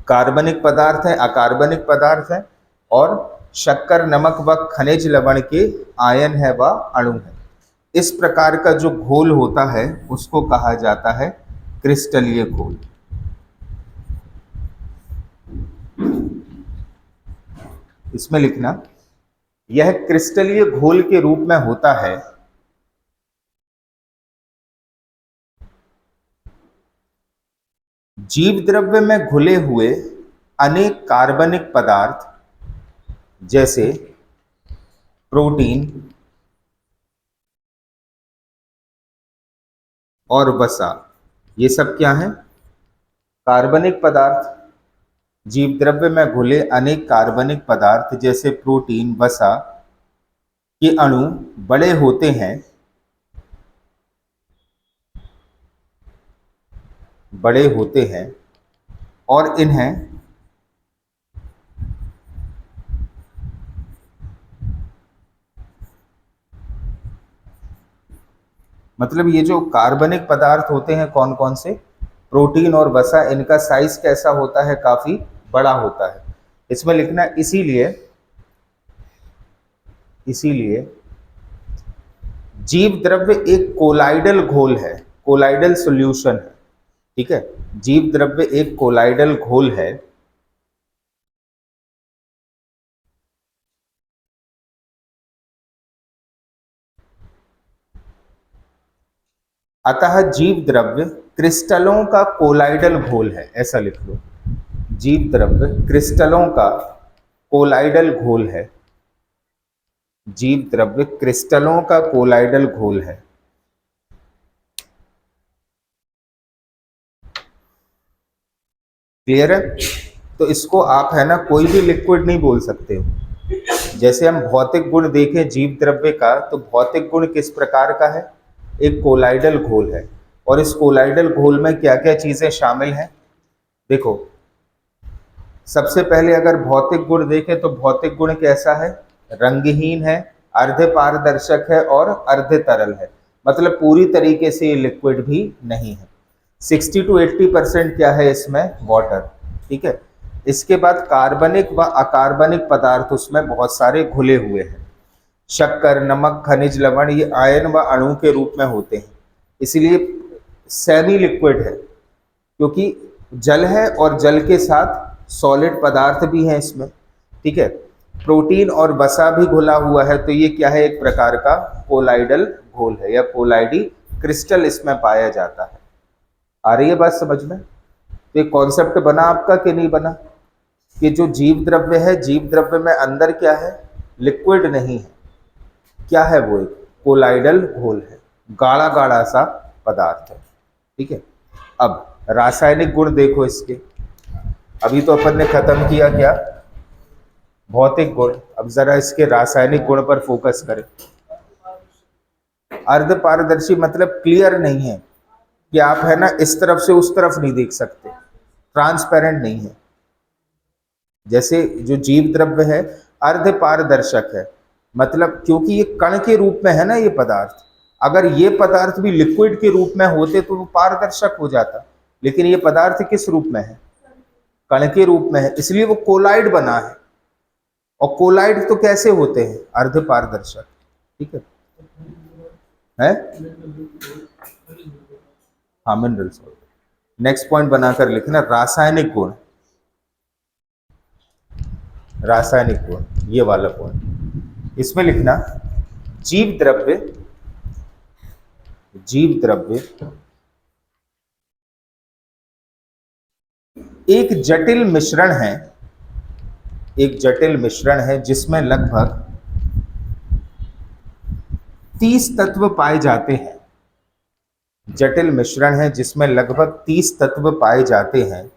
कार्बनिक पदार्थ है, अकार्बनिक पदार्थ है, और शक्कर, नमक व खनिज लवण के आयन है व अणु है। इस प्रकार का जो घोल होता है उसको कहा जाता है क्रिस्टलीय घोल। इसमें लिखना, यह क्रिस्टलीय घोल के रूप में होता है। जीव द्रव्य में घुले हुए अनेक कार्बनिक पदार्थ जैसे प्रोटीन और वसा, ये सब क्या है, कार्बनिक पदार्थ। जीव द्रव्य में घुले अनेक कार्बनिक पदार्थ जैसे प्रोटीन, वसा के अणु बड़े होते हैं, बड़े होते हैं और इन्हें मतलब ये जो कार्बनिक पदार्थ होते हैं कौन कौन से, प्रोटीन और वसा, इनका साइज कैसा होता है, काफी बड़ा होता है। इसमें लिखना, इसीलिए इसीलिए जीव द्रव्य एक कोलाइडल घोल है, कोलाइडल सॉल्यूशन है, ठीक है। जीव द्रव्य एक कोलाइडल घोल है। अतः जीव द्रव्य क्रिस्टलों का कोलाइडल घोल है, ऐसा लिख लो। जीव द्रव्य क्रिस्टलों का कोलाइडल घोल है। जीव द्रव्य क्रिस्टलों का कोलाइडल घोल है। क्लियर है? तो इसको आप है ना कोई भी लिक्विड नहीं बोल सकते हो। जैसे हम भौतिक गुण देखें जीव द्रव्य का, तो भौतिक गुण किस प्रकार का है? एक कोलाइडल घोल है। और इस कोलाइडल घोल में क्या क्या चीजें शामिल हैं? देखो, सबसे पहले अगर भौतिक गुण देखें तो भौतिक गुण कैसा है? रंगहीन है, अर्ध पारदर्शक है और अर्ध तरल है। मतलब पूरी तरीके से ये लिक्विड भी नहीं है। 60 to 80% क्या है इसमें? वाटर, ठीक है। इसके बाद कार्बनिक व अकार्बनिक पदार्थ उसमें बहुत सारे घुले हुए हैं। शक्कर, नमक, खनिज लवण ये आयन व अणु के रूप में होते हैं, इसलिए सेमी लिक्विड है, क्योंकि जल है और जल के साथ सॉलिड पदार्थ भी हैं इसमें, ठीक है। प्रोटीन और वसा भी घुला हुआ है, तो ये क्या है? एक प्रकार का कोलाइडल घोल है या कोलाइडी क्रिस्टल इसमें पाया जाता है। आ रही है बात समझ में? तो एक कॉन्सेप्ट बना आपका कि नहीं बना, कि जो जीव द्रव्य है, जीव द्रव्य में अंदर क्या है? लिक्विड नहीं है। क्या है वो? एक कोलाइडल घोल है, गाढ़ा गाढ़ा सा पदार्थ है, ठीक है। अब रासायनिक गुण देखो इसके। अभी तो अपन ने खत्म किया क्या? भौतिक गुण। अब जरा इसके रासायनिक गुण पर फोकस करें। अर्ध पारदर्शी मतलब क्लियर नहीं है, कि आप है ना इस तरफ से उस तरफ नहीं देख सकते, ट्रांसपेरेंट नहीं है। जैसे जो जीव द्रव्य है अर्ध पारदर्शक है, मतलब क्योंकि ये कण के रूप में है ना ये पदार्थ। अगर ये पदार्थ भी लिक्विड के रूप में होते तो वो पारदर्शक हो जाता, लेकिन ये पदार्थ किस रूप में है? कण के रूप में है, इसलिए वो कोलाइड बना है। और कोलाइड तो कैसे होते हैं? अर्ध पारदर्शक, ठीक है? हाँ, मिनरल सॉल्ट। नेक्स्ट पॉइंट बनाकर लिखना, रासायनिक गुण। रासायनिक गुण, ये वाला पॉइंट इसमें लिखना, जीव द्रव्य, जीव द्रव्य एक जटिल मिश्रण है, एक जटिल मिश्रण है जिसमें लगभग 30 तत्व पाए जाते हैं। जटिल मिश्रण है जिसमें लगभग 30 तत्व पाए जाते हैं।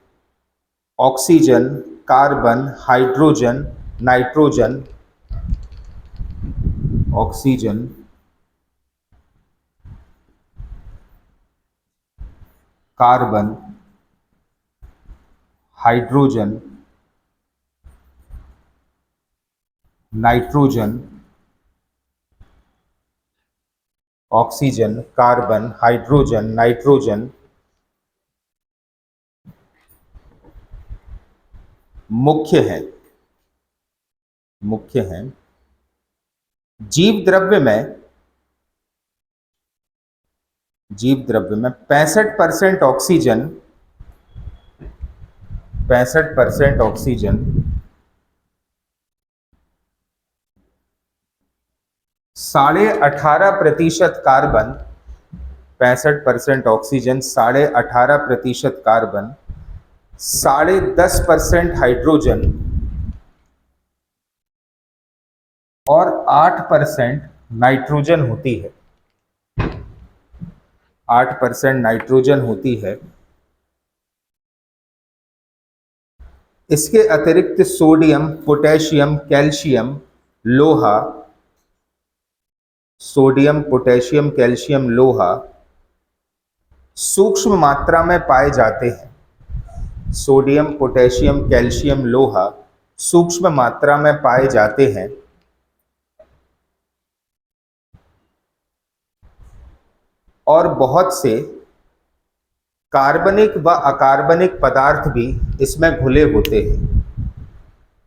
Oxygen, carbon, hydrogen, nitrogen, oxygen, carbon, hydrogen, nitrogen, oxygen, carbon, hydrogen, nitrogen मुख्य है, मुख्य हैं। जीव द्रव्य में, जीव द्रव्य में 65% oxygen, 65% oxygen, 18.5% carbon, 65% oxygen, 18.5% carbon, 10.5% hydrogen और 8% नाइट्रोजन होती है। 8% नाइट्रोजन होती है। इसके अतिरिक्त सोडियम, पोटेशियम, कैल्शियम, लोहा, सोडियम, पोटेशियम, कैल्शियम, लोहा सूक्ष्म मात्रा में पाए जाते हैं। सोडियम, पोटेशियम, कैल्शियम, लोहा सूक्ष्म मात्रा में पाए जाते हैं। और बहुत से कार्बनिक व अकार्बनिक पदार्थ भी इसमें घुले होते हैं।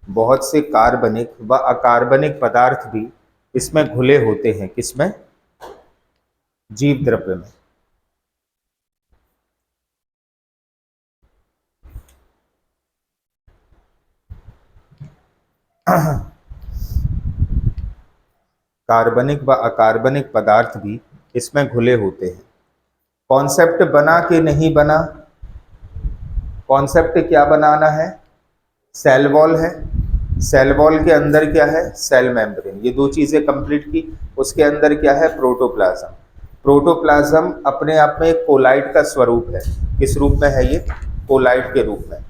बहुत से कार्बनिक व अकार्बनिक पदार्थ भी इसमें घुले होते हैं। किसमें? जीव द्रव्य में। कार्बनिक व अकार्बनिक पदार्थ भी इसमें घुले होते हैं। कॉन्सेप्ट बना कि नहीं बना? कॉन्सेप्ट क्या बनाना है? सेल वॉल है, सेल वॉल के अंदर क्या है? Cell membrane. ये दो चीजें कंप्लीट की। उसके अंदर क्या है? प्रोटोप्लाज्म। प्रोटोप्लाज्म अपने आप में एक कोलाइड का स्वरूप है। किस रूप में है ये? कोलाइड के रूप में,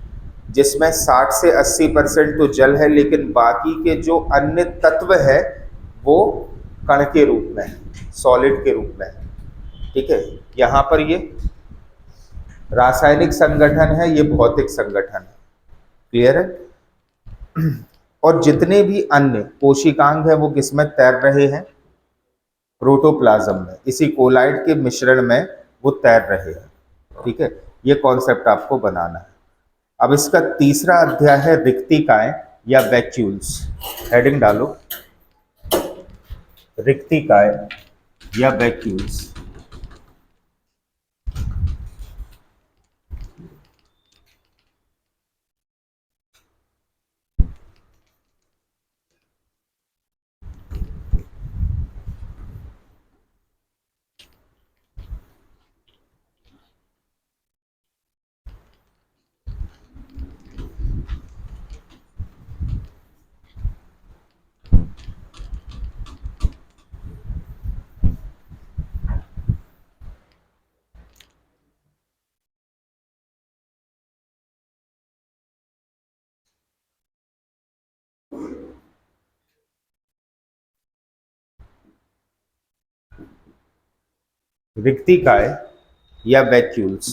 जिसमें 60 से 80% तो जल है, लेकिन बाकी के जो अन्य तत्व है वो कण के रूप में है, सॉलिड के रूप में है। ठीक है, यहाँ पर ये रासायनिक संगठन है, ये भौतिक संगठन है। क्लियर है? और जितने भी अन्य कोशिकांग हैं वो किसमें तैर रहे हैं? प्रोटोप्लाज्म में, इसी कोलाइड के मिश्रण में वो तैर रहे हैं। ठीक है, ये कॉन्सेप्ट आपको बनाना है। अब इसका तीसरा अध्याय है रिक्तिकाएं या वैक्यूल्स। हेडिंग डालो, रिक्तिकाएं या वैक्यूल्स। रिक्तिकाएं या वैक्यूल्स।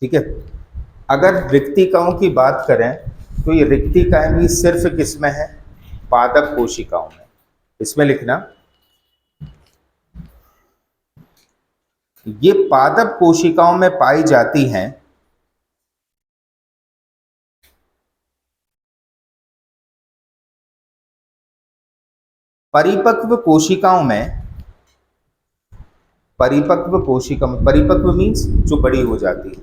ठीक है, अगर रिक्तिकाओं की बात करें तो ये रिक्तिकाएं भी सिर्फ किसमें है? पादप कोशिकाओं में। इसमें लिखना, ये पादप कोशिकाओं में पाई जाती हैं। परिपक्व कोशिकाओं में, परिपक्व कोशिका, परिपक्व मीन्स जो बड़ी हो जाती है,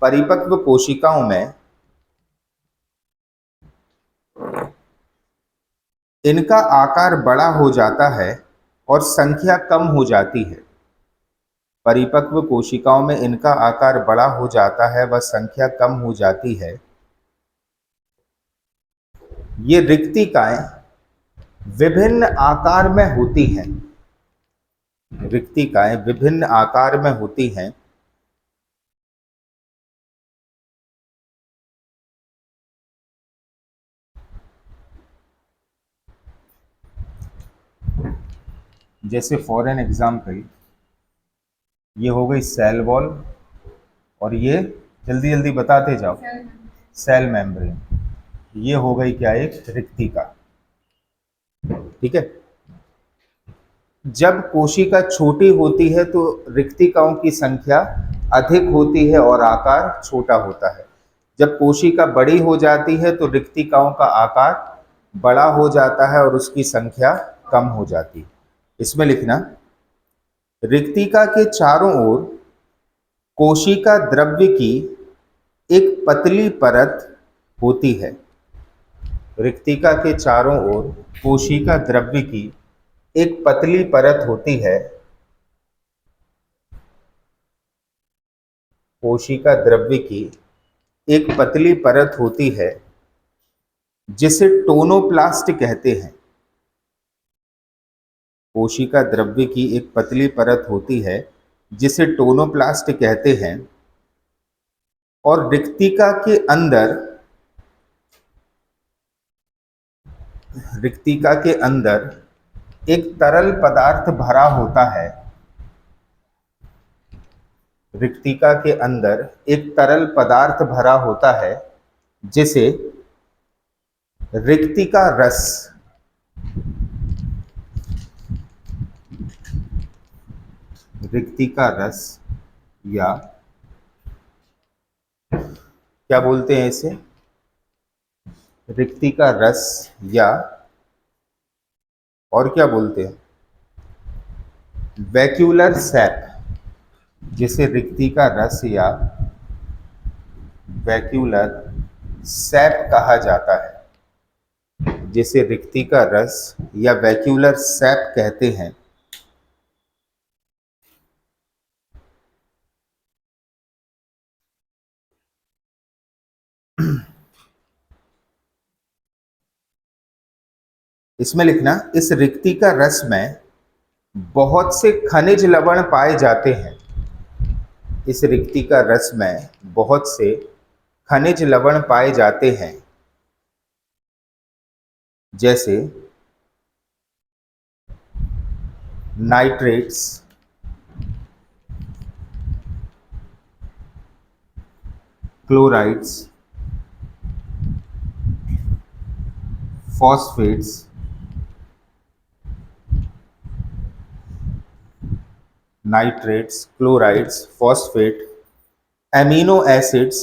परिपक्व कोशिकाओं में इनका आकार बड़ा हो जाता है और संख्या कम हो जाती है। परिपक्व कोशिकाओं में इनका आकार बड़ा हो जाता है व संख्या कम हो जाती है। ये रिक्तिकाएं विभिन्न आकार में होती हैं। रिक्तिकाएं विभिन्न आकार में होती हैं। जैसे फॉर एन एग्जाम्पल, ये हो गई सेल वॉल, और ये जल्दी जल्दी बताते जाओ, सेल मेम्ब्रेन। ये हो गई क्या? एक रिक्तिका। ठीक है, जब कोशिका छोटी होती है तो रिक्तिकाओं की संख्या अधिक होती है और आकार छोटा होता है। जब कोशिका बड़ी हो जाती है तो रिक्तिकाओं का आकार बड़ा हो जाता है और उसकी संख्या कम हो जाती है। इसमें लिखना, रिक्तिका के चारों ओर कोशिका द्रव्य की एक पतली परत होती है। रिक्तिका के चारों ओर कोशिका द्रव्य की एक पतली परत होती है। कोशिका द्रव्य की एक पतली परत होती है जिसे टोनोप्लास्ट कहते हैं। कोशिका द्रव्य की एक पतली परत होती है जिसे टोनोप्लास्ट कहते हैं। और रिक्तिका के अंदर, रिक्तिका के अंदर एक तरल पदार्थ भरा होता है। रिक्तिका के अंदर एक तरल पदार्थ भरा होता है जिसे रिक्तिका रस, रिक्तिका रस या क्या बोलते हैं इसे? रिक्तिका रस, या और क्या बोलते हैं? वैक्यूलर सैप, जिसे रिक्ति का रस या वैक्यूलर सैप कहा जाता है, जिसे रिक्ति का रस या वैक्यूलर सैप कहते हैं, इसमें लिखना, इस रिक्ति का रस में बहुत से खनिज लवण पाए जाते हैं। इस रिक्ति का रस में बहुत से खनिज लवण पाए जाते हैं, जैसे nitrates, chlorides, phosphates, nitrates, chlorides, phosphate, amino acids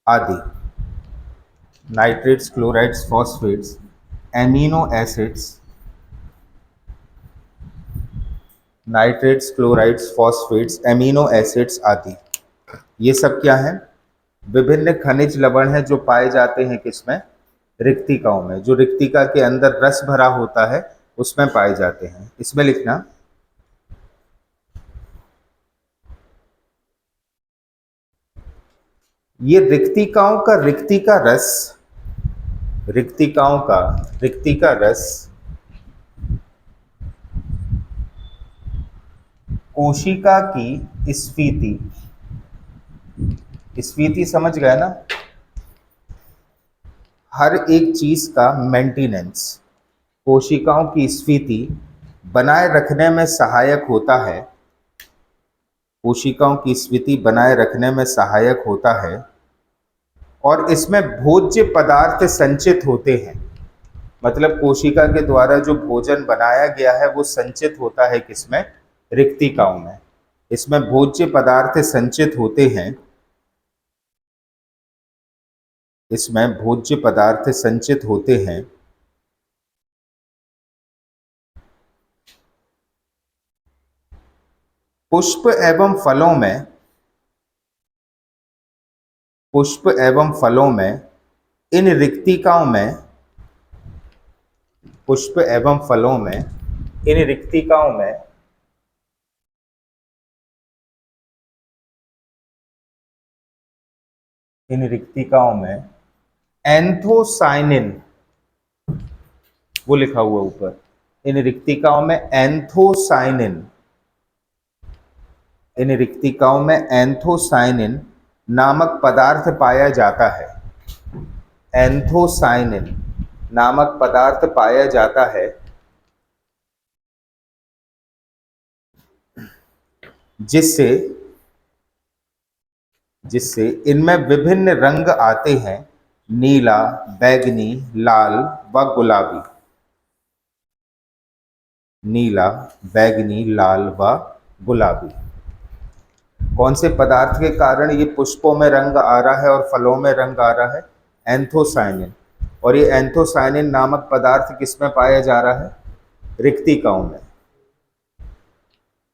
आदि। Nitrates, chlorides, phosphates, amino acids, nitrates, chlorides, phosphates, amino acids आदि, ये सब क्या है? विभिन्न खनिज लवण हैं जो पाए जाते हैं किसमें? रिक्तिकाओं में। जो रिक्तिका के अंदर रस भरा होता है उसमें पाए जाते हैं। इसमें लिखना, ये रिक्तिकाओं का रिक्ति का रस कोशिका की स्फीति समझ गए ना? हर एक चीज का मेंटेनेंस, कोशिकाओं की स्फीति बनाए रखने में सहायक होता है। कोशिकाओं की स्फीति बनाए रखने में सहायक होता है और इसमें भोज्य पदार्थ संचित होते हैं। मतलब कोशिका के द्वारा जो भोजन बनाया गया है वो संचित होता है किसमें? रिक्तिकाओं में। इसमें भोज्य पदार्थ संचित होते हैं, इसमें भोज्य पदार्थ संचित होते हैं पुष्प एवं फलों में, पुष्प एवं फलों में इन रिक्तिकाओं में, पुष्प एवं फलों में इन रिक्तिकाओं में इन रिक्तिकाओं में एंथोसाइनिन, वो लिखा हुआ ऊपर, इन रिक्तिकाओं में एंथोसाइनिन, इन रिक्तिकाओं में एंथोसाइनिन नामक पदार्थ पाया जाता है। एंथोसाइनिन नामक पदार्थ पाया जाता है, जिससे जिससे इनमें विभिन्न रंग आते हैं, नीला, बैगनी, लाल व गुलाबी। नीला, बैगनी, लाल व गुलाबी। कौन से पदार्थ के कारण ये पुष्पों में रंग आ रहा है और फलों में रंग आ रहा है? एंथोसाइनिन। और ये एंथोसाइनिन नामक पदार्थ किसमें पाया जा रहा है? रिक्तिकाओं में।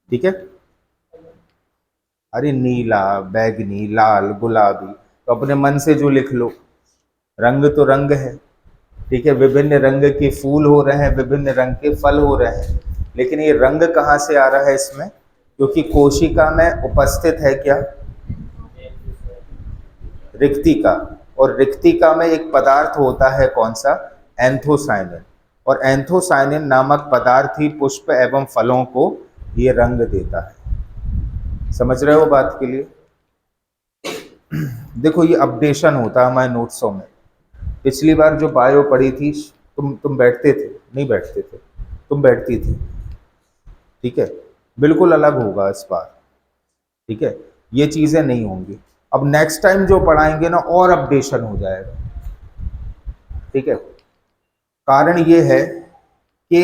ठीक है? अरे नीला, बैगनी, लाल, गुलाबी तो अपने मन से जो लिख लो, रंग तो रंग है। ठीक है, विभिन्न रंग के फूल हो रहे हैं, विभिन्न रंग के फल हो रहे हैं, लेकिन ये रंग कहाँ से आ रहा है इसमें? क्योंकि कोशिका में उपस्थित है क्या? रिक्तिका। और रिक्तिका में एक पदार्थ होता है कौन सा? एंथोसाइनिन। और एंथोसाइनिन नामक पदार्थ ही पुष्प एवं फलों को ये रंग देता है। समझ रहे हो बात के लिए? देखो ये अपडेशन होता है हमारे नोट्सों में। पिछली बार जो बायो पढ़ी थी, तुम बैठते थे? नहीं बैठते थे, तुम बैठती थी। ठीक है, बिल्कुल अलग होगा इस बार। ठीक है, ये चीजें नहीं होंगी। अब नेक्स्ट टाइम जो पढ़ाएंगे ना और अपडेशन हो जाएगा। ठीक है, कारण ये है कि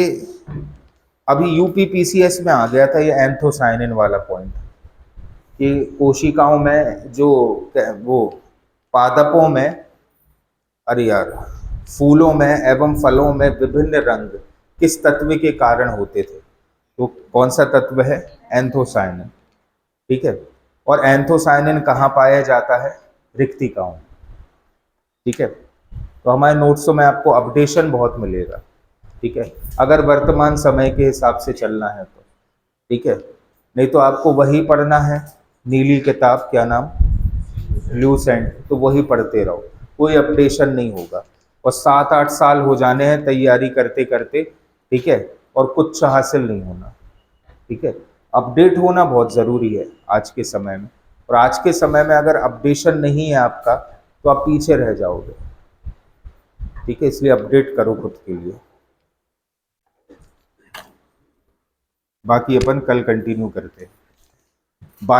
अभी यूपीपीसीएस में आ गया था ये एंथोसाइनिन वाला पॉइंट कि कोशिकाओं में जो वो पादपों में, अरे यार, फूलों में एवं फलों में विभिन्न रंग किस तत्व के कारण होते थे? तो कौन सा तत्व है? एंथोसायनिन। ठीक है, और एंथोसायनिन कहाँ पाया जाता है? रिक्तिकाओं। ठीक है, तो हमारे नोट्सों में आपको अपडेशन बहुत मिलेगा। ठीक है, अगर वर्तमान समय के हिसाब से चलना है तो। ठीक है, नहीं तो आपको वही पढ़ना है, नीली किताब, क्या नाम, लूसेंट, तो वही पढ़ते रहो, कोई अपडेशन नहीं होगा। और 7-8 साल हो जाने हैं तैयारी करते करते। ठीक है, और कुछ हासिल नहीं होना। ठीक है, अपडेट होना बहुत ज़रूरी है आज के समय में, और आज के समय में अगर अपडेशन नहीं है आपका तो आप पीछे रह जाओगे। ठीक है, इसलिए अपडेट करो खुद के लिए। बाकी अपन कल कंटिन्यू करते हैं। बाय।